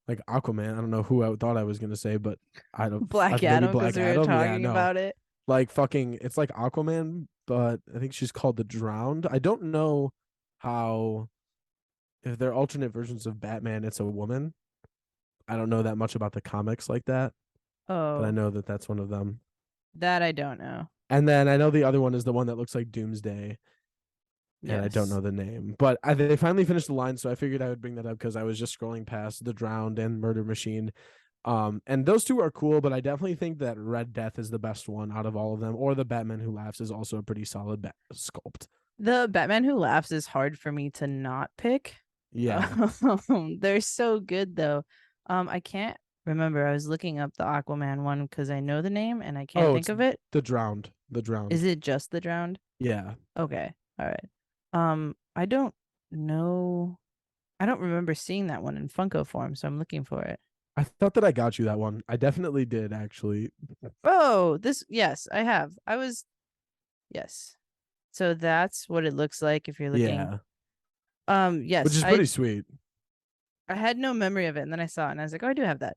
Like Aquaman. I don't know who I thought I was gonna say, but I don't Black maybe Adam, Black because we were Adam. Yeah, talking no. about it. Like fucking it's like Aquaman, but I think she's called the Drowned. I don't know how if they're alternate versions of Batman, it's a woman. I don't know that much about the comics like that, but I Oh, know that that's one of them. that I don't know. And then I know the other one is the one that looks like Doomsday, and I don't Yes. know the name. But they finally finished the line, so I figured I would bring that up because I was just scrolling past the Drowned and Murder Machine. And those two are cool, but I definitely think that Red Death is the best one out of all of them, or the Batman Who Laughs is also a pretty solid sculpt. The Batman Who Laughs is hard for me to not pick. Yeah. They're so good though. I can't remember. I was looking up the Aquaman one because I know the name and I can't Oh, think it's of it. the Drowned. The Is Drowned. it just the Drowned? Yeah. Okay. All right. I don't know. I don't remember seeing that one in Funko form, so I'm looking for it. I thought that I got you that one. I definitely did, actually. Oh, yes, I have. Yes. So that's what it looks like if you're looking. Yeah. Yes, Which is pretty sweet. I had no memory of it, and then I saw it, and I was like, oh, I do have that.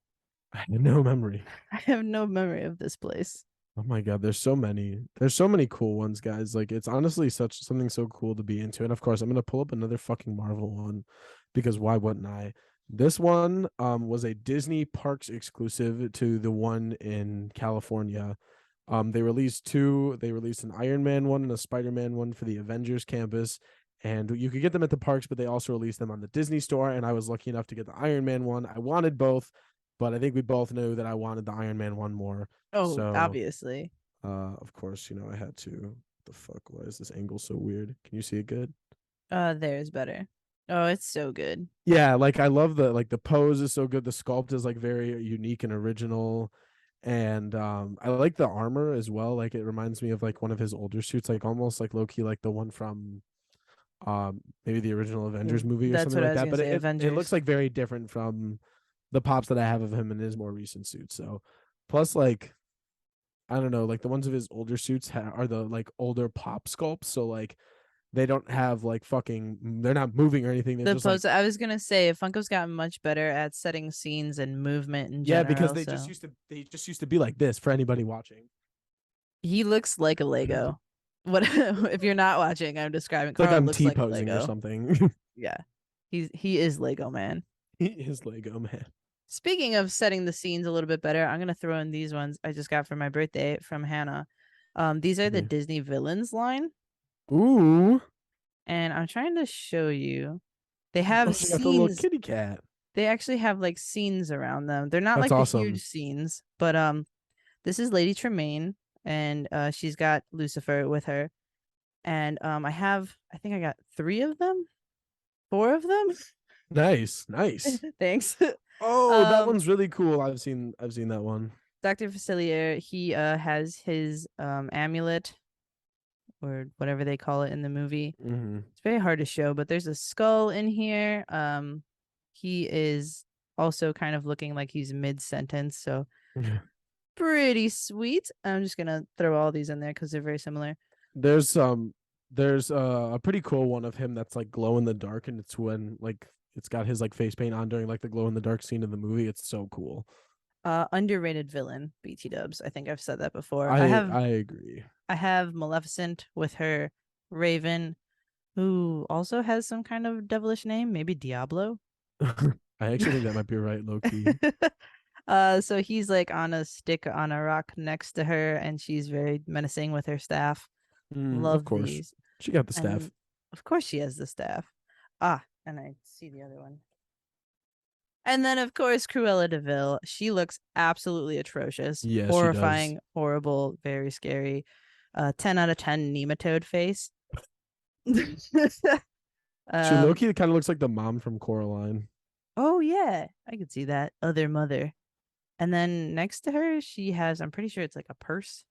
I had no memory. I have no memory of this place. Oh my god, there's so many. There's so many cool ones, guys. Like it's honestly something so cool to be into. And of course, I'm gonna pull up another fucking Marvel one because why wouldn't I? This one was a Disney Parks exclusive to the one in California. They released two. They released an Iron Man one and a Spider-Man one for the Avengers campus. And you could get them at the parks, but they also released them on the Disney store. And I was lucky enough to get the Iron Man one. I wanted both, but I think we both knew that I wanted the Iron Man one more. Oh, So obviously. of course, I had to. The fuck? Why is this angle so weird? Can you see it good? There's better. Oh, it's so good. Yeah, like I love the pose is so good. The sculpt is like very unique and original. And I like the armor as well. Like it reminds me of like one of his older suits, like almost like low-key like the one from maybe the original Avengers movie or That's something what I like was that. gonna But say, it Avengers. looks like very different from the pops that I have of him in his more recent suits. So plus like I don't know, like the ones of his older suits are the like older pop sculpts. So like they don't have like they're not moving or anything. They're The just like pose. I was gonna say, Funko's gotten much better at setting scenes and movement in yeah, because general. they So just used to be like this for anybody watching. he looks like a Lego. What if you're not watching? I'm describing. It's like Carl I'm looks like a T-posing or Lego. something. Yeah, he is Lego man. He is Lego man. Speaking of setting the scenes a little bit better, I'm gonna throw in these ones I just got for my birthday from Hannah. These are the Yeah. Disney villains line, Ooh. and I'm trying to show you. They Oh, have she got the little scenes. kitty cat. They actually have like scenes around them. They're not That's like the awesome. huge scenes, but this is Lady Tremaine, and she's got Lucifer with her, and I think I got 3 of them, 4 of them. Nice. Nice. Thanks. Oh, that one's really cool. I've seen that one. Dr. Facilier, he has his amulet or whatever they call it in the movie. Mm-hmm. It's very hard to show, but there's a skull in here. He is also kind of looking like he's mid-sentence, so pretty sweet. I'm just gonna throw all these in there because they're very similar. There's a pretty cool one of him that's like glow in the dark, and it's when like it's got his like face paint on during like the glow in the dark scene of the movie. It's so cool. Underrated villain, BT dubs. I think I've said that before. I I agree. have Maleficent with her Raven, who also has some kind of devilish name, maybe Diablo. I actually think that might be right, low key. So he's like on a stick on a rock next to her, and she's very menacing with her staff. Of Love course, these. she got the staff. And of course she has the staff. Ah, and I see the other one. And then of course Cruella de Vil. She looks absolutely atrocious. Yes, she does. Horrifying, horrible, very scary. 10 out of 10 nematode face. She low key kind of looks like the mom from Coraline. Oh yeah, I could see that. Other mother. And then next to her, she has, I'm pretty sure it's like a purse.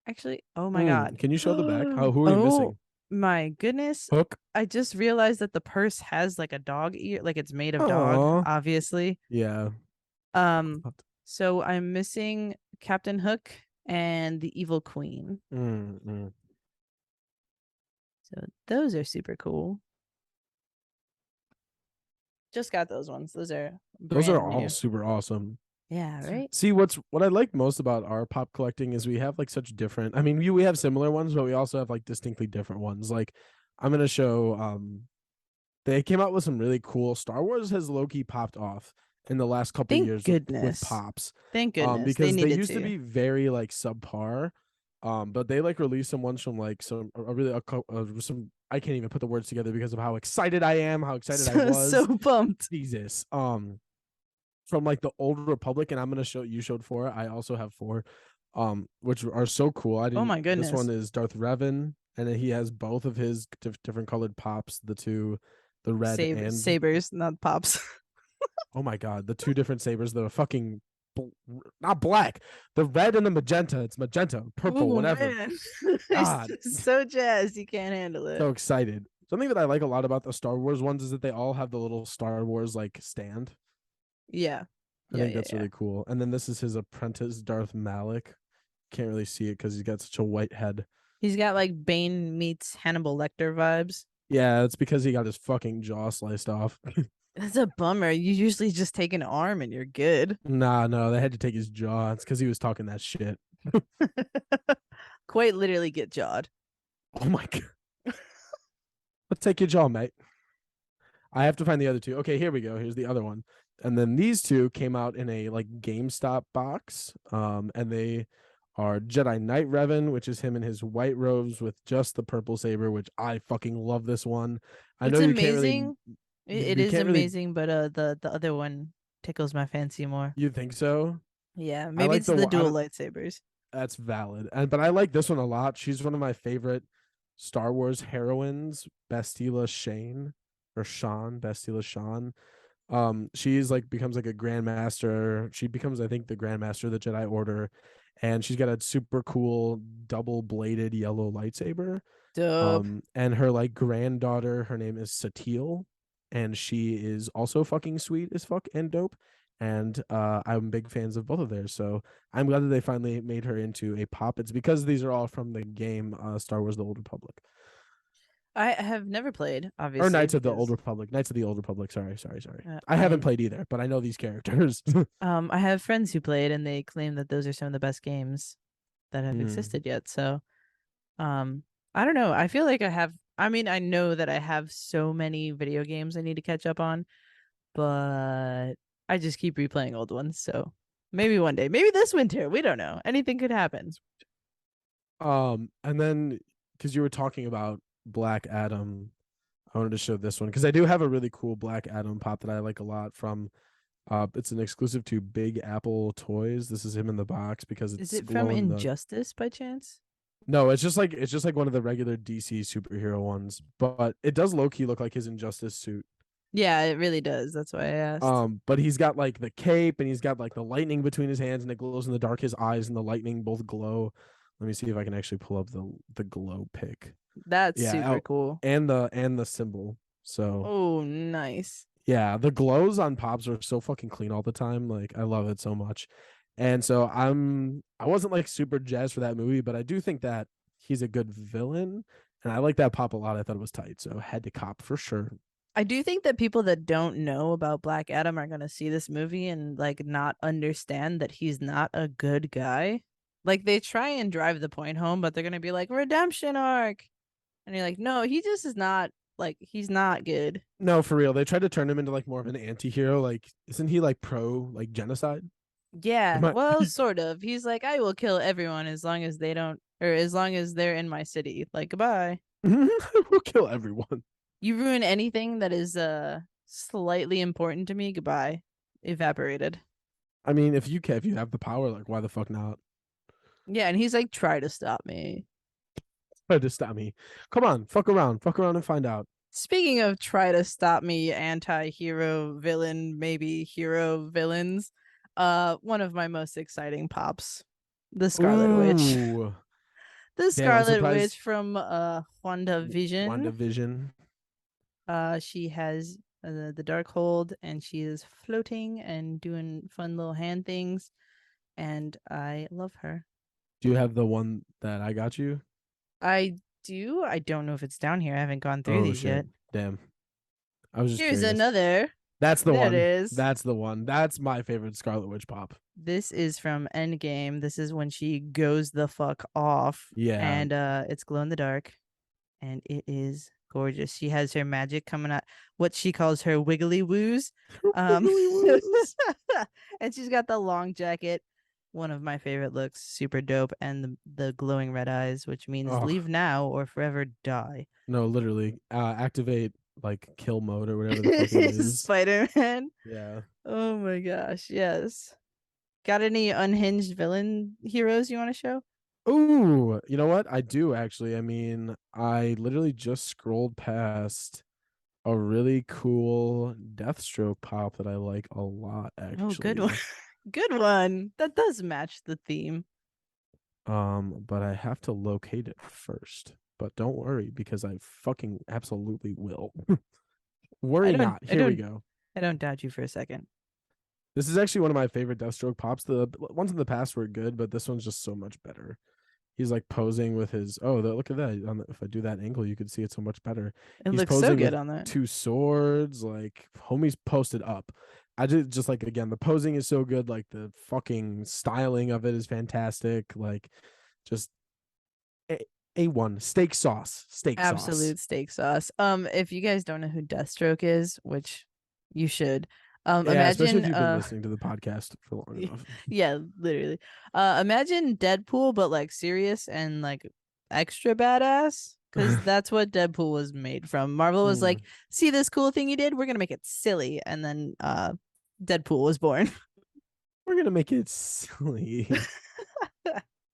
Actually, oh my God. Can you show the back? Who are you missing? My goodness. Hook. I just realized that the purse has like a dog ear, like it's made of dog, obviously. Yeah. So I'm missing Captain Hook and the Evil Queen. So those are super cool. Just got those ones. Those are all new. super awesome. Yeah, right. See, what I like most about our pop collecting is we have like such different. I mean, we have similar ones, but we also have like distinctly different ones. Like, I'm gonna show. They came out with some really cool. Star Wars has low-key popped off in the last couple years with pops. Thank goodness. Because they used to be very like subpar. But they like released some ones from like some I can't even put the words together because of how excited I am, how excited I was. So pumped. Jesus. From like the Old Republic, and I'm gonna show you showed 4. I also have 4, which are so cool. Oh my goodness. This one is Darth Revan, and then he has both of his different colored pops. The red and sabers, not pops. Oh my God, the 2 different sabers. The fucking not black, the red and the magenta. It's magenta, purple, whatever. Man. God, so jazzed, you can't handle it. So excited. Something that I like a lot about the Star Wars ones is that they all have the little Star Wars like stand. Yeah. I think that's really cool. And then this is his apprentice, Darth Malik. Can't really see it because he's got such a white head. He's got like Bane meets Hannibal Lecter vibes. Yeah, it's because he got his fucking jaw sliced off. That's a bummer. You usually just take an arm and you're good. Nah, no, they had to take his jaw. It's because he was talking that shit. Quite literally get jawed. Oh my God. Let's take your jaw, mate. I have to find the other 2. Okay, here we go. Here's the other one. And then these 2 came out in a like GameStop box. And they are Jedi Knight Revan, which is him in his white robes with just the purple saber, which I fucking love this one. I know you can't really. It is amazing, but the other one tickles my fancy more. You think so? Yeah, maybe it's the dual lightsabers. That's valid. But I like this one a lot. She's one of my favorite Star Wars heroines, Bastila Shan. She's like becomes like a grandmaster. She becomes, I think, the grandmaster of the Jedi Order, and she's got a super cool double bladed yellow lightsaber. Dope. And her like granddaughter, her name is Satele, and she is also fucking sweet as fuck and dope. And I'm big fans of both of theirs, so I'm glad that they finally made her into a pop. It's because these are all from the game Star Wars: The Old Republic. I have never played, obviously. Or Knights of the Old Republic. Sorry. I haven't played either, but I know these characters. I have friends who played, and they claim that those are some of the best games that have existed yet. So, I don't know. I feel like I know that I have so many video games I need to catch up on, but I just keep replaying old ones. So maybe one day, maybe this winter, we don't know. Anything could happen. And then because you were talking about Black Adam, I wanted to show this one because I do have a really cool Black Adam pop that I like a lot from it's an exclusive to Big Apple Toys. This is him in the box because it's Is it from Injustice by chance? No, it's just like one of the regular DC superhero ones, but it does low-key look like his Injustice suit. Yeah, it really does. That's why I asked. But he's got like the cape and he's got like the lightning between his hands and it glows in the dark. His eyes and the lightning both glow. Let me see if I can actually pull up the glow pic. That's Yeah, super cool. and the symbol. So Oh, nice. yeah, the glows on pops are so fucking clean all the time. Like I love it so much. And so I wasn't like super jazzed for that movie, but I do think that he's a good villain. And I like that pop a lot. I thought it was tight. So head to cop for sure. I do think that people that don't know about Black Adam are going to see this movie and like not understand that he's not a good guy. Like they try and drive the point home, but they're going to be like redemption arc. And you're like, "No, he just is not like he's not good." No, for real. They tried to turn him into like more of an anti-hero. Like, isn't he like pro like genocide? Yeah, Am I well, sort of. He's like, "I will kill everyone as long as they don't or as long as they're in my city." Like, goodbye. we'll kill everyone. You ruin anything that is slightly important to me, goodbye. Evaporated. I mean, if you have the power, like why the fuck not? Yeah, and he's like, try to stop me. Try to stop me. Come on, fuck around and find out. Speaking of try to stop me, anti-hero villain, maybe hero villains, one of my most exciting pops, the Scarlet Witch. Ooh, The damn! I'm Scarlet surprised. Witch from WandaVision. WandaVision. She has the Darkhold, and she is floating and doing fun little hand things, and I love her. Do you have the one that I got you? I do. I don't know if it's down here. I haven't gone through Oh these shit! yet. Damn. I was just Here's curious. another. That's the There it one. is. That's the one. That's my favorite Scarlet Witch pop. This is from Endgame. This is when she goes the fuck off. Yeah. And it's glow in the dark. And it is gorgeous. She has her magic coming out, what she calls her wiggly woos. Wiggly woos. And she's got the long jacket. One of my favorite looks, super dope, and the glowing red eyes, which means Oh leave now or forever die. no, literally. Activate like kill mode or whatever the fuck it is. Spider-Man. Yeah. Oh my gosh, yes. Got any unhinged villain heroes you want to show? Ooh, you know what? I do actually. I mean, I literally just scrolled past a really cool Deathstroke pop that I like a lot, Oh, good one. actually. Good one. That does match the theme. But I have to locate it first. But don't worry, because I fucking absolutely will. I Worry don't not. I Here we don't go. I don't doubt you for a second. This is actually one of my favorite Deathstroke pops. The ones in the past were good, but this one's just so much better. He's like posing with his look at that. If I do that angle, you could see it so much better. It He's looks so posing good with on that. two swords, like homie's posted up. I just like again the posing is so good, like the fucking styling of it is fantastic. Like just A1 steak sauce. Steak sauce. Absolute steak sauce. If you guys don't know who Deathstroke is, which you should, Yeah, especially if imagine you've been listening to the podcast for long enough. yeah, literally. Imagine Deadpool, but like serious and like extra badass. Because that's what Deadpool was made from. Marvel was like, see this cool thing you did? We're gonna make it silly. And then Deadpool was born. We're gonna make it silly.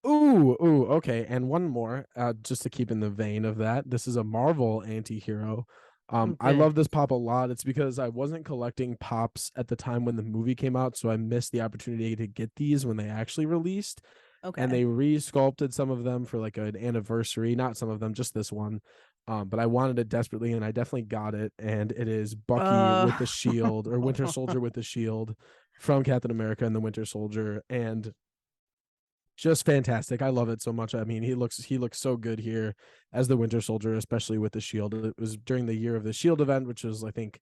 Ooh, okay. And one more, just to keep in the vein of that. This is a Marvel anti-hero. I Okay. love this pop a lot. It's because I wasn't collecting pops at the time when the movie came out, so I missed the opportunity to get these when they actually released. Okay. And they re-sculpted some of them for like an anniversary. Not some of them, just this one. But I wanted it desperately, and I definitely got it. And it is Bucky with the shield, or Winter Soldier with the shield from Captain America and the Winter Soldier. And just fantastic. I love it so much. I mean, he looks so good here as the Winter Soldier, especially with the shield. It was during the year of the Shield event, which was I think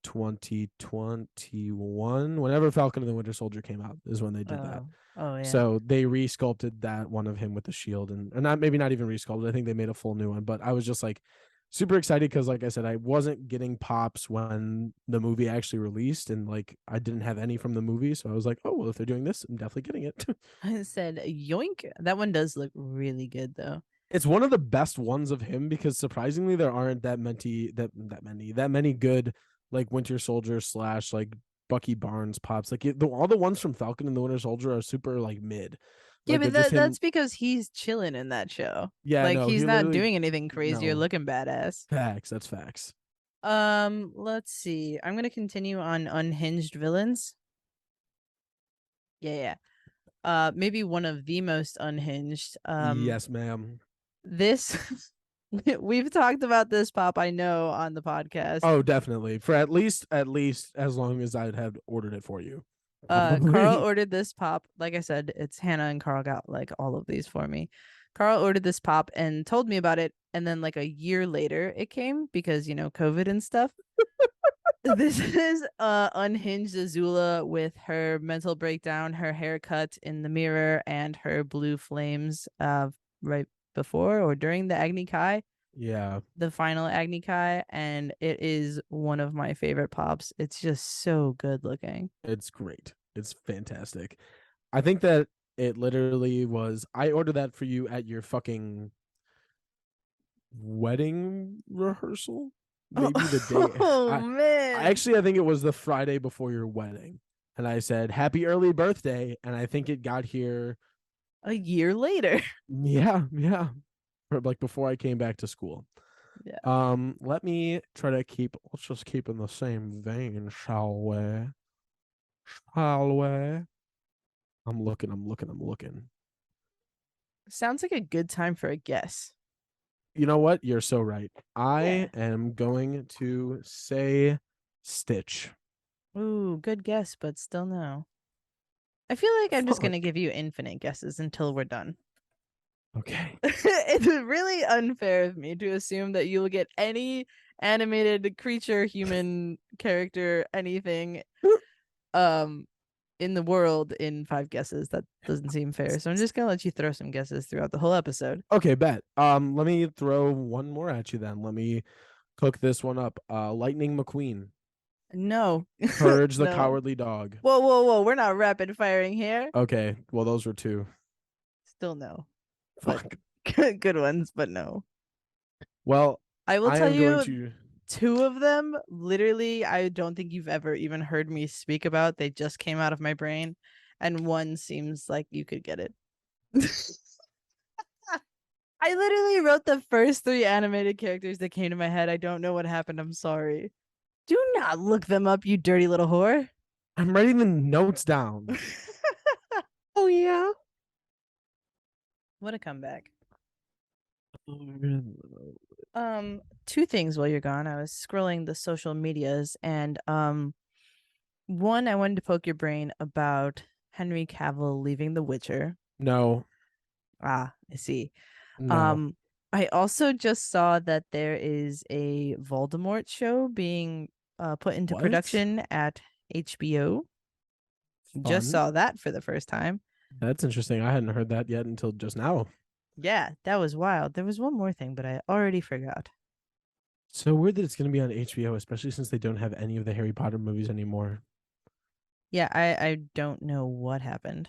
2021. Whenever Falcon and the Winter Soldier came out is when they did that. Oh yeah. So they re-sculpted that one of him with the shield, and or not maybe not even re-sculpted. I think they made a full new one. But I was just like super excited because, like I said, I wasn't getting pops when the movie actually released, and like I didn't have any from the movie, so I was like, oh well, if they're doing this, I'm definitely getting it. I said yoink. That one does look really good though. It's one of the best ones of him because surprisingly there aren't that many good like Winter Soldier / like Bucky Barnes pops. Like all the ones from Falcon and the Winter Soldier are super like mid. Yeah, Like they're but just him. that's because he's chilling in that show. Yeah, Like no, he's he not literally doing anything crazy or no looking badass. facts. That's facts. Let's see. I'm gonna continue on unhinged villains. Yeah. Maybe one of the most unhinged. Yes, ma'am. This we've talked about this pop, I know, on the podcast. Oh, definitely. For at least as long as I'd have ordered it for you. Carl Probably. ordered this pop. Like I said, it's Hannah and Carl got like all of these for me. Carl ordered this pop and told me about it, and then like a year later it came because COVID and stuff. This is unhinged Azula with her mental breakdown, her haircut in the mirror, and her blue flames right before or during the Agni Kai. Yeah. The final Agni Kai, and it is one of my favorite pops. It's just so good looking. It's great. It's fantastic. I think that it literally was. I ordered that for you at your fucking wedding rehearsal. Maybe the day. Oh man. I think it was the Friday before your wedding. And I said, "Happy early birthday." And I think it got here a year later. Yeah. Like before I came back to school. Yeah. Let me try to let's just keep in the same vein, shall we? Shall we? I'm looking. Sounds like a good time for a guess. You know what? You're so right. I Yeah. am going to say Stitch. Ooh, good guess, but still no. I feel like I'm just gonna give you infinite guesses until we're done. Okay. It's really unfair of me to assume that you will get any animated creature, human character, anything in the world in 5 guesses. That doesn't seem fair. So I'm just gonna let you throw some guesses throughout the whole episode. Okay, bet. Let me throw one more at you then. Let me cook this one up. Lightning McQueen. No. Purge the No. Cowardly Dog. Whoa. We're not rapid firing here. Okay. Well, those were 2. Still no. Fuck. Good ones, but no. Well, I will I tell am you going to 2 of them, literally, I don't think you've ever even heard me speak about. They just came out of my brain, and one seems like you could get it. I literally wrote the first 3 animated characters that came to my head. I don't know what happened. I'm sorry. Do not look them up, you dirty little whore. I'm writing the notes down. Oh yeah. What a comeback. 2 things while you're gone. I was scrolling the social medias, and one, I wanted to poke your brain about Henry Cavill leaving The Witcher. No. I see. No. I also just saw that there is a Voldemort show being put into production at HBO. Just saw that for the first time. That's interesting. I hadn't heard that yet until just now. Yeah, that was wild. There was one more thing, but I already forgot. So weird that it's going to be on HBO, especially since they don't have any of the Harry Potter movies anymore. Yeah, I don't know what happened.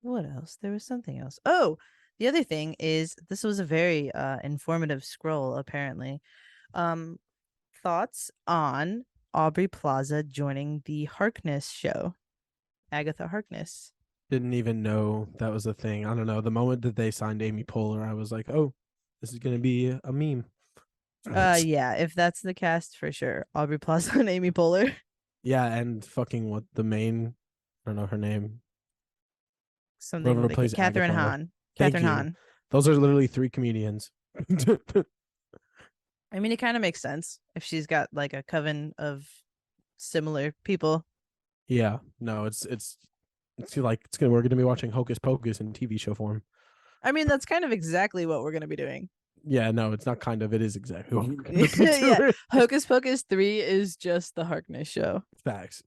What else? There was something else. Oh, the other thing is this was a very informative scroll, apparently. Thoughts on Aubrey Plaza joining the Harkness show. Agatha Harkness. Didn't even know that was a thing. I don't know. The moment that they signed Amy Poehler, I was like, oh, this is going to be a meme. Yeah, if that's the cast, for sure. Aubrey Plaza and Amy Poehler. Yeah, and fucking what the main, I don't know her name. Something Whoever like plays Catherine Agatha. Hahn. Thank Catherine you. Hahn. Those are literally 3 comedians. I mean, it kind of makes sense if she's got like a coven of similar people. Yeah, no, it's like we're gonna be watching Hocus Pocus in TV show form. I mean, that's kind of exactly what we're gonna be doing. Yeah, no, it's not kind of. It is exactly what we're gonna be doing. Yeah, Hocus Pocus 3 is just the Harkness show. Facts.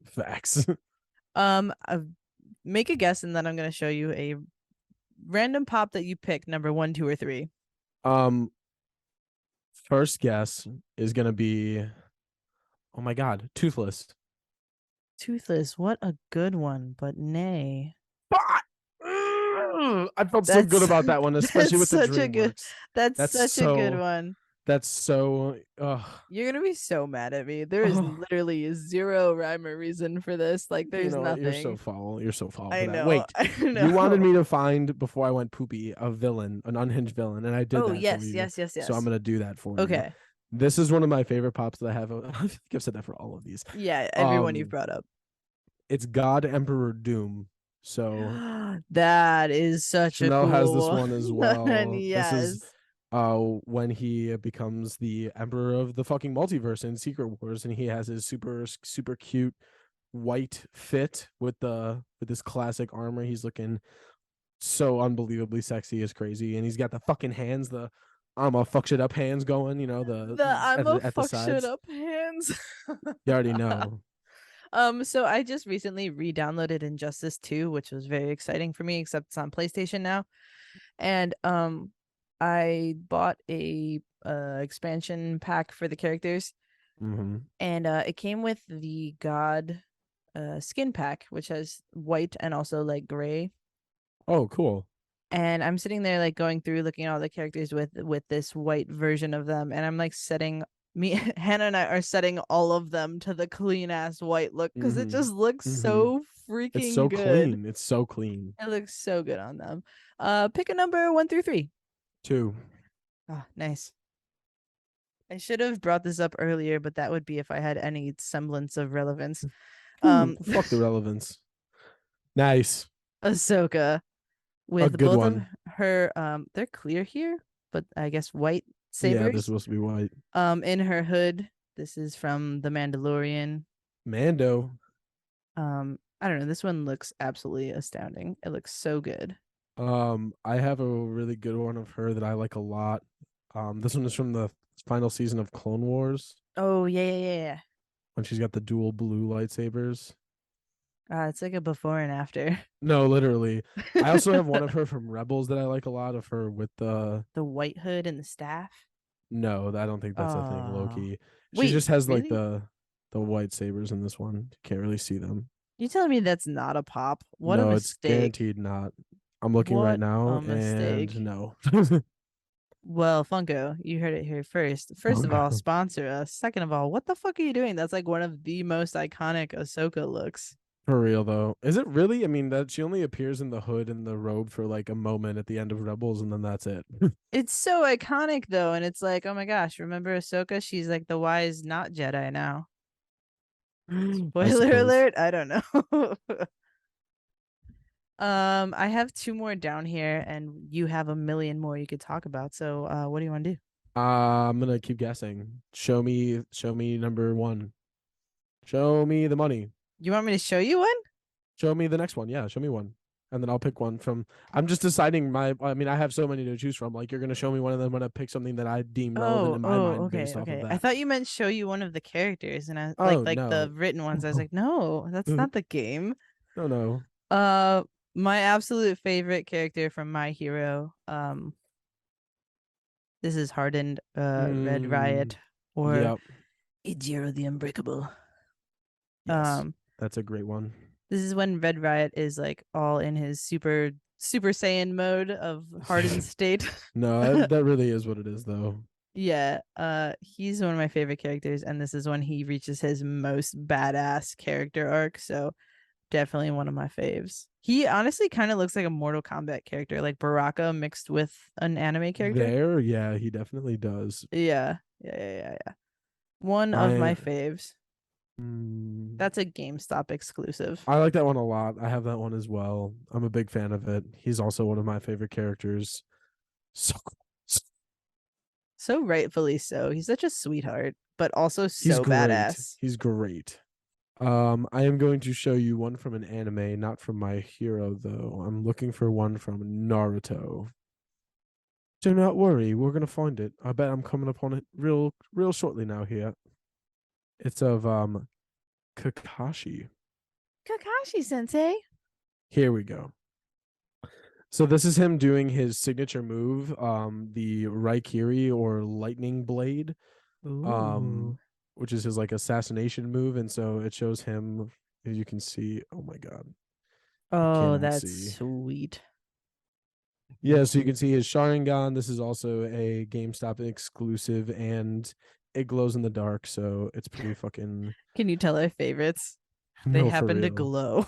Make a guess, and then I'm gonna show you a random pop that you pick, number 1, 2, or 3. First guess is gonna be, oh my god, Toothless. Toothless, what a good one, but nay. I felt so good about that one, especially with the DreamWorks. That's such a good one. That's so. You're gonna be so mad at me. There is literally 0 rhyme or reason for this. Like, there's nothing. You're so foul. You're so foul. I know. Wait, I know. You wanted me to find before I went poopy a villain, an unhinged villain, and I did that. Yes. For you. So I'm gonna do that for you. Okay. This is one of my favorite pops that I have. I think I've said that for all of these. Yeah, everyone you've brought up. It's God Emperor Doom. So That is such a Chanel has this cool one as one. well. This is Yes. when he becomes the emperor of the fucking multiverse in Secret Wars, and he has his super cute white fit with this classic armor. He's looking so unbelievably sexy, is crazy, and he's got the fucking hands, the I'm a fuck shit up hands going, the The I'm a at the fuck shit sides. up hands. You already know. So I just recently re-downloaded Injustice 2, which was very exciting for me, except it's on PlayStation now. And I bought a expansion pack for the characters, Mm-hmm. and it came with the God skin pack, which has white and also like gray. Oh, cool. And I'm sitting there like going through looking at all the characters with this white version of them, and I'm like setting me Hannah and I are setting all of them to the clean ass white look because it Mm-hmm. just looks Mm-hmm. so It's freaking so good. clean. It's so clean. It looks so good on them. Pick a number 1 through 3. 2. Ah, nice. I should have brought this up earlier, but that would be if I had any semblance of relevance. Fuck the relevance. Nice. Ahsoka A with good both of one. her they're clear here, but I guess white Yeah, they're sabers. supposed to be white. In her hood. This is from The Mandalorian. Mando. I don't know. This one looks absolutely astounding. It looks so good. I have a really good one of her that I like a lot. This one is from the final season of Clone Wars Oh yeah. when she's got the dual blue lightsabers. It's like a before and after. No, literally. I also have one of her from Rebels that I like a lot of her with the The white hood and the staff. no, I don't think that's a thing, Oh, Loki. She wait, just has like really? the white sabers in this one. Can't really see them. You telling me that's not a pop? What a No, it's mistake. guaranteed not. I'm looking right What now a and mistake. no. Well, Funko, you heard it here first. First of all, Funko. sponsor us. Second of all, what the fuck are you doing? That's like one of the most iconic Ahsoka looks. For real though. Is it really? I mean, that she only appears in the hood and the robe for like a moment at the end of Rebels and then that's it. It's so iconic though, and it's like, oh my gosh, remember Ahsoka? She's like the wise not Jedi now. I Spoiler suppose. alert, I don't know. I have 2 more down here, and you have a million more you could talk about. So what do you want to do? I'm gonna keep guessing. Show me number 1. Show me the money. You want me to show you one? Show me the next one. Yeah, show me one. And then I'll pick one from I'm just deciding I mean, I have so many to choose from. Like you're gonna show me one and then I'm gonna pick something that I deem relevant in my mind based off of Okay. I that. thought you meant show you one of the characters, and I Oh like the no. written ones. I was like, no, that's not the game. No, no. Uh, my absolute favorite character from My Hero. This is Hardened, Red Mm, Riot, or yep. Ijiro the Unbreakable. Yes. Um, That's a great one. this is when Red Riot is like all in his Super Saiyan mode of hardened state. No, that really is what it is though. Yeah, he's one of my favorite characters, and this is when he reaches his most badass character arc. So definitely one of my faves. He honestly kind of looks like a Mortal Kombat character, like Baraka mixed with an anime character. There, yeah, he definitely does. Yeah. One of my I faves. mm, That's a GameStop exclusive. I like that one a lot. I have that one as well. I'm a big fan of it. He's also one of my favorite characters. So cool. So rightfully so. He's such a sweetheart, but also He's so great. badass. He's great. I am going to show you one from an anime, not from My Hero though. I'm looking for one from Naruto. Do not worry, we're gonna find it. I bet I'm coming upon it real shortly now here. It's of Kakashi. Kakashi sensei. Here we go. So this is him doing his signature move, the Raikiri or Lightning Blade, Ooh. which is his like assassination move, and so it shows him. As you can see, oh my god, I Oh, cannot that's see. sweet. Yeah, so you can see his Sharingan. This is also a GameStop exclusive, and it glows in the dark, so it's pretty fucking Can you tell our favorites? They no for happen to real. glow.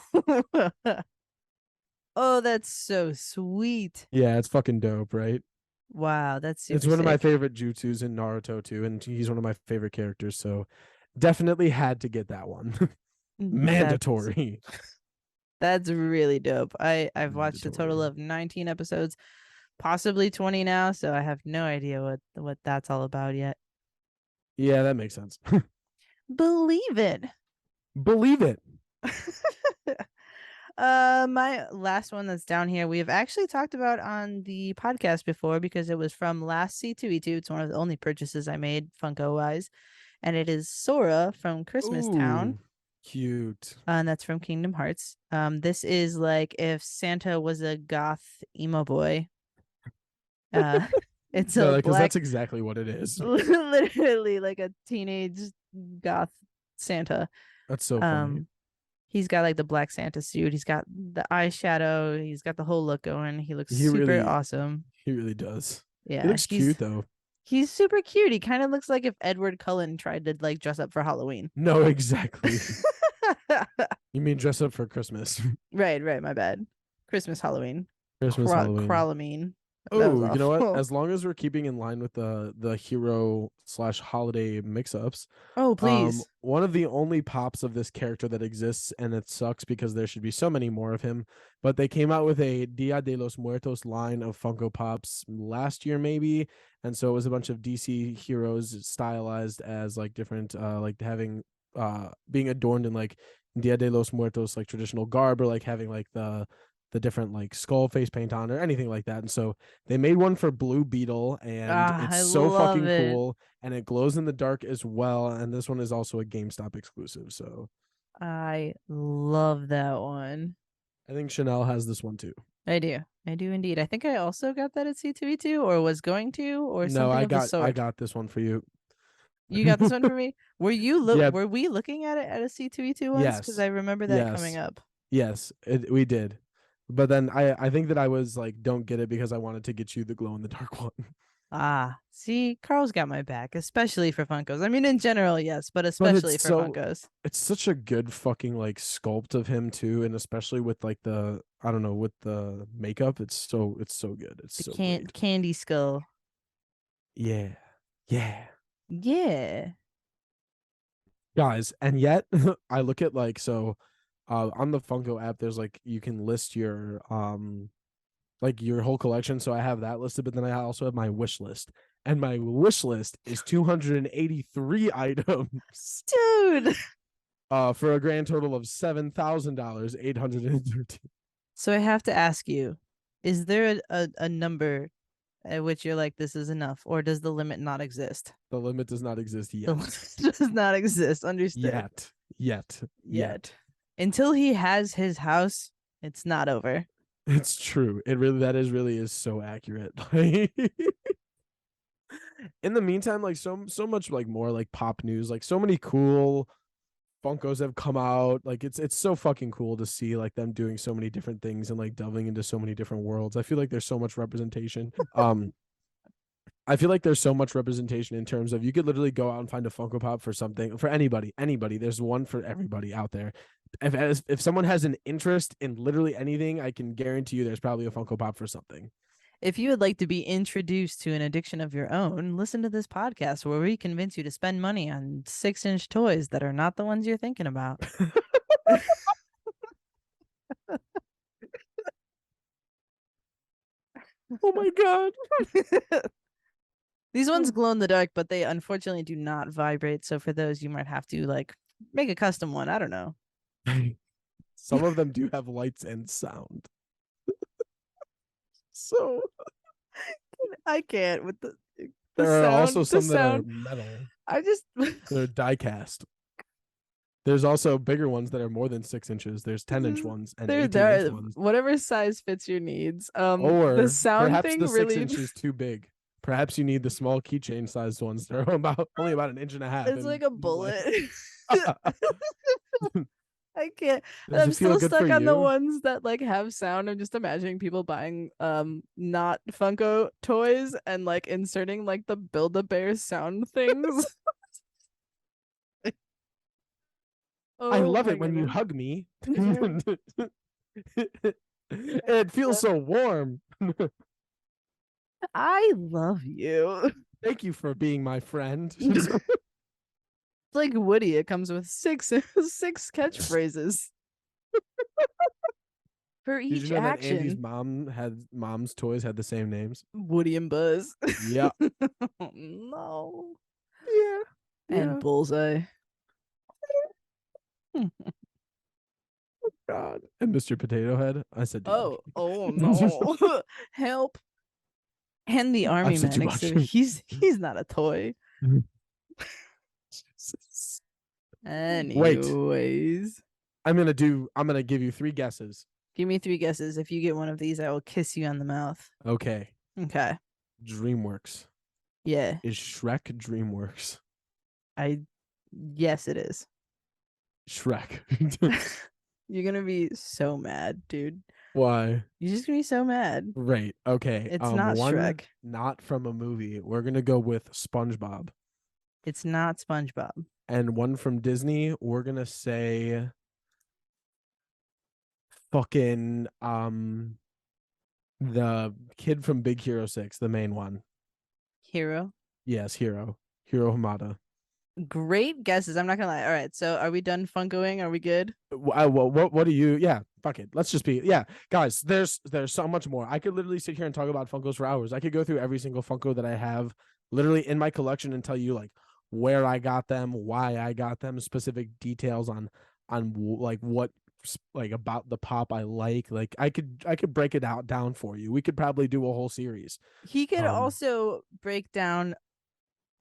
Oh, that's so sweet. Yeah, it's fucking dope, right? Wow, that's super It's one of my sick. favorite jutsus in Naruto too, and he's one of my favorite characters. So definitely had to get that one. That's Mandatory. that's really dope. I've watched a total Mandatory. of 19 episodes, possibly 20 now, so I have no idea what that's all about yet. Yeah, that makes sense. Believe it. Believe it. My last one that's down here, we have actually talked about on the podcast before because it was from last C2E2. It's one of the only purchases I made Funko wise, and it is Sora from Christmas Town. Ooh, cute. And that's from Kingdom Hearts. This is like if Santa was a goth emo boy. Uh, it's No, a because black, that's exactly what it is. literally like a teenage goth Santa. That's so funny. Um, he's got like the black Santa suit. He's got the eyeshadow. He's got the whole look going. He looks He super really, awesome. he really does. He Yeah, looks cute though. he's super cute. He kind of looks like if Edward Cullen tried to like dress up for Halloween. No, exactly. You mean dress up for Christmas? Right, my bad. Christmas, Halloween, Christmas, Halloween. Crawlamine. That was Oh, you know what? awful. As long as we're keeping in line with the hero slash holiday mix ups, Oh, please. one of the only pops of this character that exists, and it sucks because there should be so many more of him, but they came out with a Dia de los Muertos line of Funko Pops last year, maybe. And so it was a bunch of DC heroes stylized as like different, like having, being adorned in like Dia de los Muertos, like traditional garb, or like having like the different like skull face paint on or anything like that. And so they made one for Blue Beetle, and Ah, it's I so love fucking it. cool, and it glows in the dark as well. And this one is also a GameStop exclusive. So I love that one. I think Chanel has this one too. I do. I do indeed. I think I also got that at C2E2 or was going to or No, something of the I sort. got this one for you. You got this one for me? Yeah. Were we looking at it at a C2E2 once? Because Yes. I remember that coming Yes. up. Yes. We did. But then I think that I was like, don't get it because I wanted to get you the glow in the dark one. Ah, see, Carl's got my back, especially for Funkos. I mean, in general, yes, but But especially for Funkos. it's such a good fucking like sculpt of him too, and especially with like the, I don't know, with the makeup, it's so good. It's The so great. candy skull. Yeah. Yeah. Yeah. Guys, and yet I look at like, so on the Funko app there's like you can list your like your whole collection. So I have that listed, but then I also have my wish list. And my wish list is 283 items. Dude. For a grand total of $7,000, 813. So I have to ask you, is there a number at which you're like, this is enough, or does the limit not exist? The limit does not exist The yet. limit does not exist. Understood. Yet. Until he has his house, it's not over. It's true. That really is so accurate. In the meantime, like so much like more like pop news, like so many cool Funkos have come out. Like it's so fucking cool to see like them doing so many different things and like delving into so many different worlds. I feel like there's so much representation. I feel like there's so much representation in terms of you could literally go out and find a Funko Pop for something for anybody. There's one for everybody out there. If someone has an interest in literally anything, I can guarantee you there's probably a Funko Pop for something. If you would like to be introduced to an addiction of your own, listen to this podcast where we convince you to spend money on 6-inch toys that are not the ones you're thinking about. Oh my god. These ones glow in the dark, but they unfortunately do not vibrate. So for those, you might have to like make a custom one. I don't know. Some of them do have lights and sound. So I can't with the there are sound, also some that are sound. metal. I just They're die cast. There's also bigger ones that are more than 6 inches. There's 10-inch ones and 18-inch ones. Whatever size fits your needs. Or The sound perhaps thing the 6 really inch is too big. Perhaps you need the small keychain sized ones. They're only about an inch and a half. it's like a bullet. I can't. Does I'm it feel still good stuck for on the you? ones that like have sound. I'm just imagining people buying not Funko toys and like inserting like the Build-A-Bear sound things. I Oh love my it when you goodness. hug me. It feels so warm. I love you. Thank you for being my friend. It's like Woody. It comes with six catchphrases for Did you each know that Andy's action. mom's toys had the same names? Woody and Buzz. Yeah. No. Yeah. And Yeah. Bullseye. God. And Mr. Potato Head. I said too much. Oh no. Help. And the I've army said too man, much. except he's not a toy. Wait. Anyways, I'm gonna give you 3 guesses. give me 3 guesses. If you get one of these, I will kiss you on the mouth. Okay. Okay. DreamWorks. Yeah. Is Shrek DreamWorks? Yes, it is. Shrek. You're gonna be so mad, dude. Why? You're just gonna be so mad. Right. Okay. It's not One Shrek. not from a movie. We're gonna go with SpongeBob. It's not SpongeBob. And one from Disney, we're gonna say fucking the kid from Big Hero 6, the main one. Hero. Yes, Hiro Hamada. Great guesses. I'm not gonna lie. All right, so are we done funkoing? Are we good? What do you? Yeah, fuck it. Let's just be. Yeah, guys. There's so much more. I could literally sit here and talk about Funkos for hours. I could go through every single Funko that I have, literally in my collection, and tell you like where I got them, why I got them, specific details on like what like about the pop I like. Like I could break it out down for you. We could probably do a whole series. He could also break down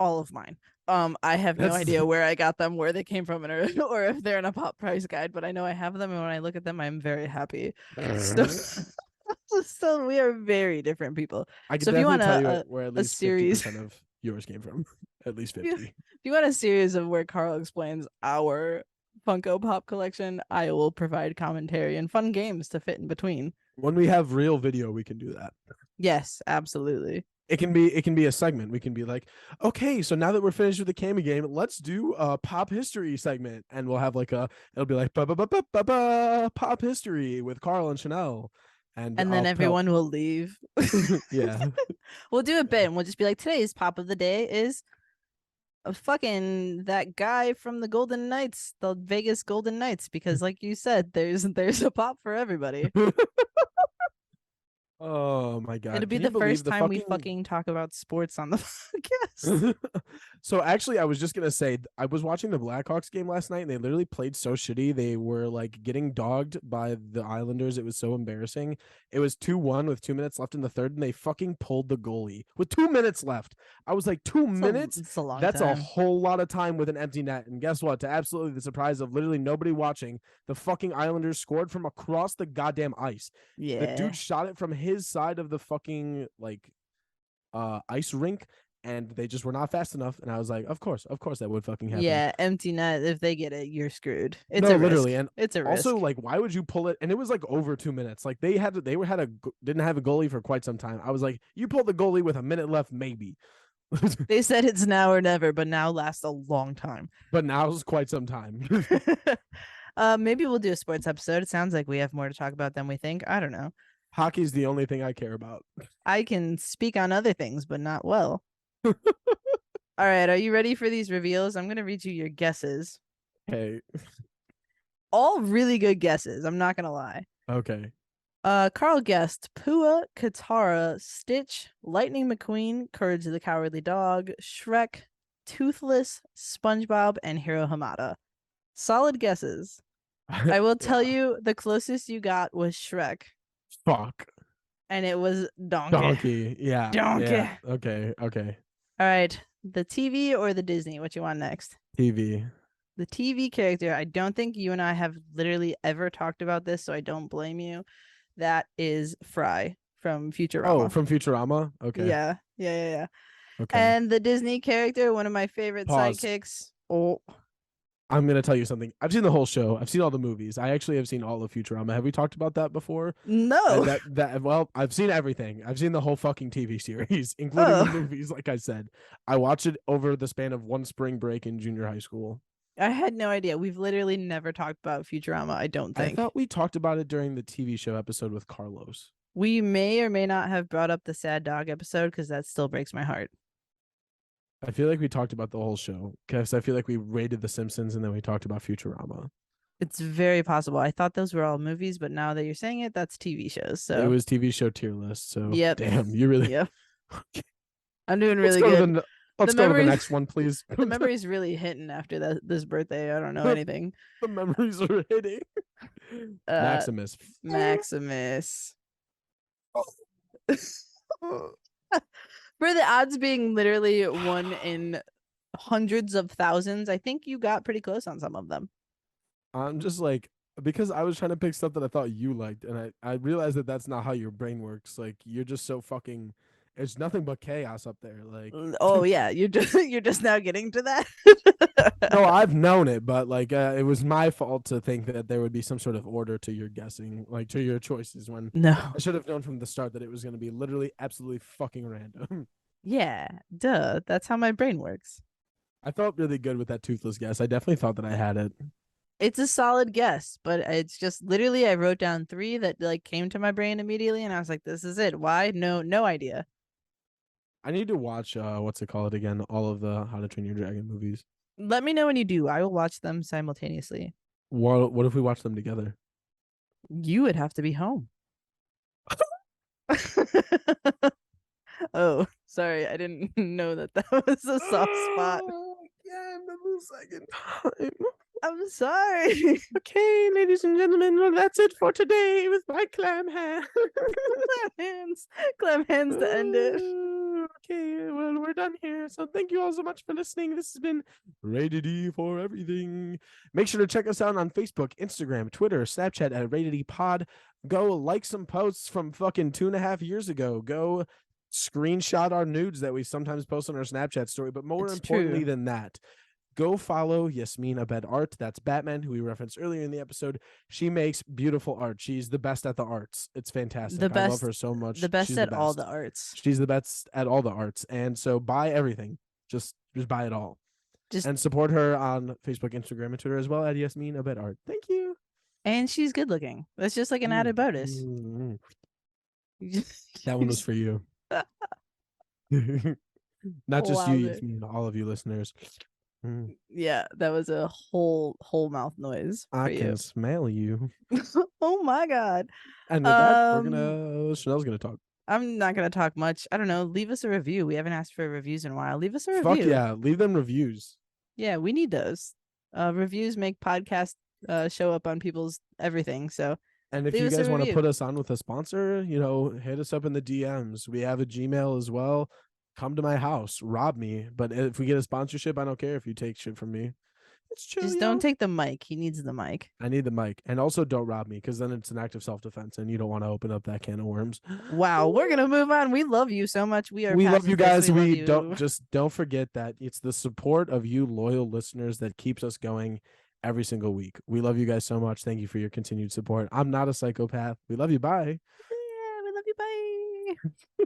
all of mine. I have no That's idea where I got them, where they came from, or if they're in a pop price guide, but I know I have them, and when I look at them, I'm very happy. So, so we are very different people. I could So if you definitely want tell you where at least series, 50% of yours came from. At least if 50. you want a series of where Carl explains our Funko Pop collection, I will provide commentary and fun games to fit in between. When we have real video, we can do that. Yes, absolutely. It can be a segment. We can be like, okay, so now that we're finished with the Kami game, let's do a pop history segment, and we'll have like it'll be like pop history with Carl and Chanel, and then everyone will leave. Yeah, We'll do a bit, and we'll just be like, today's pop of the day is fucking that guy from the Golden Knights, the Vegas Golden Knights, because like you said, there's a pop for everybody. Oh my god! It'll be the first time we fucking talk about sports on the podcast. So actually, I was just gonna say I was watching the Blackhawks game last night, and they literally played so shitty. They were like getting dogged by the Islanders. It was so embarrassing. It was 2-1 with 2 minutes left in the third, and they fucking pulled the goalie with 2 minutes left. I was like, 2 minutes? It's a long That's time. a whole lot of time with an empty net. And guess what? To absolutely the surprise of literally nobody watching, the fucking Islanders scored from across the goddamn ice. Yeah. The dude shot it from his side of the fucking like ice rink, and they just were not fast enough. And I was like, of course that would fucking happen. Yeah, empty net. If they get it, you're screwed. It's no, a literally, risk. and it's a also risk. like, why would you pull it? And it was like over 2 minutes. Like didn't have a goalie for quite some time. I was like, you pulled the goalie with a minute left, maybe. They said it's now or never, but now lasts a long time. But now is quite some time. Maybe we'll do a sports episode. It sounds like we have more to talk about than we think. I don't know. Hockey's the only thing I care about. I can speak on other things, but not well. All right, are you ready for these reveals? I'm gonna read you your guesses. Okay. All really good guesses. I'm not gonna lie. Okay. Carl guessed Pua, Katara, Stitch, Lightning McQueen, Courage the Cowardly Dog, Shrek, Toothless, SpongeBob, and Hiro Hamada. Solid guesses. I will tell you, the closest you got was Shrek. Fuck. And it was Donkey. Donkey. Yeah. Donkey. Yeah. Okay. All right. The TV or the Disney? What you want next? TV. The TV character. I don't think you and I have literally ever talked about this, so I don't blame you. That is Fry from Futurama. Oh, from Futurama? Okay. Yeah. Okay. And the Disney character, one of my favorite sidekicks. Oh, I'm gonna tell you something. I've seen the whole show. I've seen all the movies. I actually have seen all of Futurama. Have we talked about that before? no. Well, I've seen everything. I've seen the whole fucking TV series, including the movies. Like I said, I watched it over the span of one spring break in junior high school. I had no idea. We've literally never talked about Futurama. I don't think. I thought we talked about it during the TV show episode with Carlos. We may or may not have brought up the sad dog episode because that still breaks my heart. I feel like we talked about the whole show because I feel like we rated The Simpsons and then we talked about Futurama. It's very possible. I thought those were all movies, but now that you're saying it, that's TV shows. So it was TV show tier list. So yep. damn, you really. Yep. I'm doing Let's really go good. Let's go to the next one, please. The memory's really hitting after this birthday. I don't know anything. The memories are hitting. Maximus. Maximus. For the odds being literally 1 in hundreds of thousands, I think you got pretty close on some of them. I'm just like, because I was trying to pick stuff that I thought you liked, and I realized that that's not how your brain works. Like, you're just so fucking. It's nothing but chaos up there. Like, oh yeah, you're just now getting to that. No, I've known it, but like, it was my fault to think that there would be some sort of order to your guessing, like to your choices. When no, I should have known from the start that it was going to be literally absolutely fucking random. Yeah, duh. That's how my brain works. I felt really good with that toothless guess. I definitely thought that I had it. It's a solid guess, but it's just literally I wrote down 3 that like came to my brain immediately, and I was like, "This is it." Why? No idea. I need to watch what's it called again? All of the How to Train Your Dragon movies. Let me know when you do. I will watch them simultaneously. What if we watch them together? You would have to be home. Oh, sorry. I didn't know that was a soft spot. Yeah, the second time. I'm sorry. Okay, ladies and gentlemen, well, that's it for today with my clam hand. Clam hands to end it. Okay, well, we're done here. So thank you all so much for listening. This has been Rated E for everything. Make sure to check us out on Facebook, Instagram, Twitter, Snapchat at Rated E Pod. Go like some posts from fucking 2.5 years ago. Go screenshot our nudes that we sometimes post on our Snapchat story. But more importantly than that, go follow Yasmin Abed Art. That's Batman, who we referenced earlier in the episode. She makes beautiful art. She's the best at the arts. It's fantastic. I love her so much. The best She's at all the arts. She's the best at all the arts. And so buy everything. Just buy it all. And support her on Facebook, Instagram, and Twitter as well at Yasmin Abed Art. Thank you. And she's good looking. That's just like an added bonus. That one was for you. Not just you, Yasmin, all of you listeners. Yeah, that was a whole mouth noise. I can smell you. Oh my god. And with that, Chanel's gonna talk. I'm not gonna talk much. I don't know. Leave us a review. We haven't asked for reviews in a while. Leave us a review. Fuck yeah, leave them reviews. Yeah, we need those. Reviews make podcasts show up on people's everything. So and if you guys want to put us on with a sponsor, hit us up in the DMs. We have a Gmail as well. Come to my house, rob me. But if we get a sponsorship, I don't care if you take shit from me. It's chill. Just don't take the mic. He needs the mic. I need the mic. And also don't rob me, because then it's an act of self-defense and you don't want to open up that can of worms. Wow, we're gonna move on. We love you so much. We love you guys. Don't forget that it's the support of you loyal listeners that keeps us going every single week. We love you guys so much. Thank you for your continued support. I'm not a psychopath. We love you. Bye. Yeah, we love you. Bye.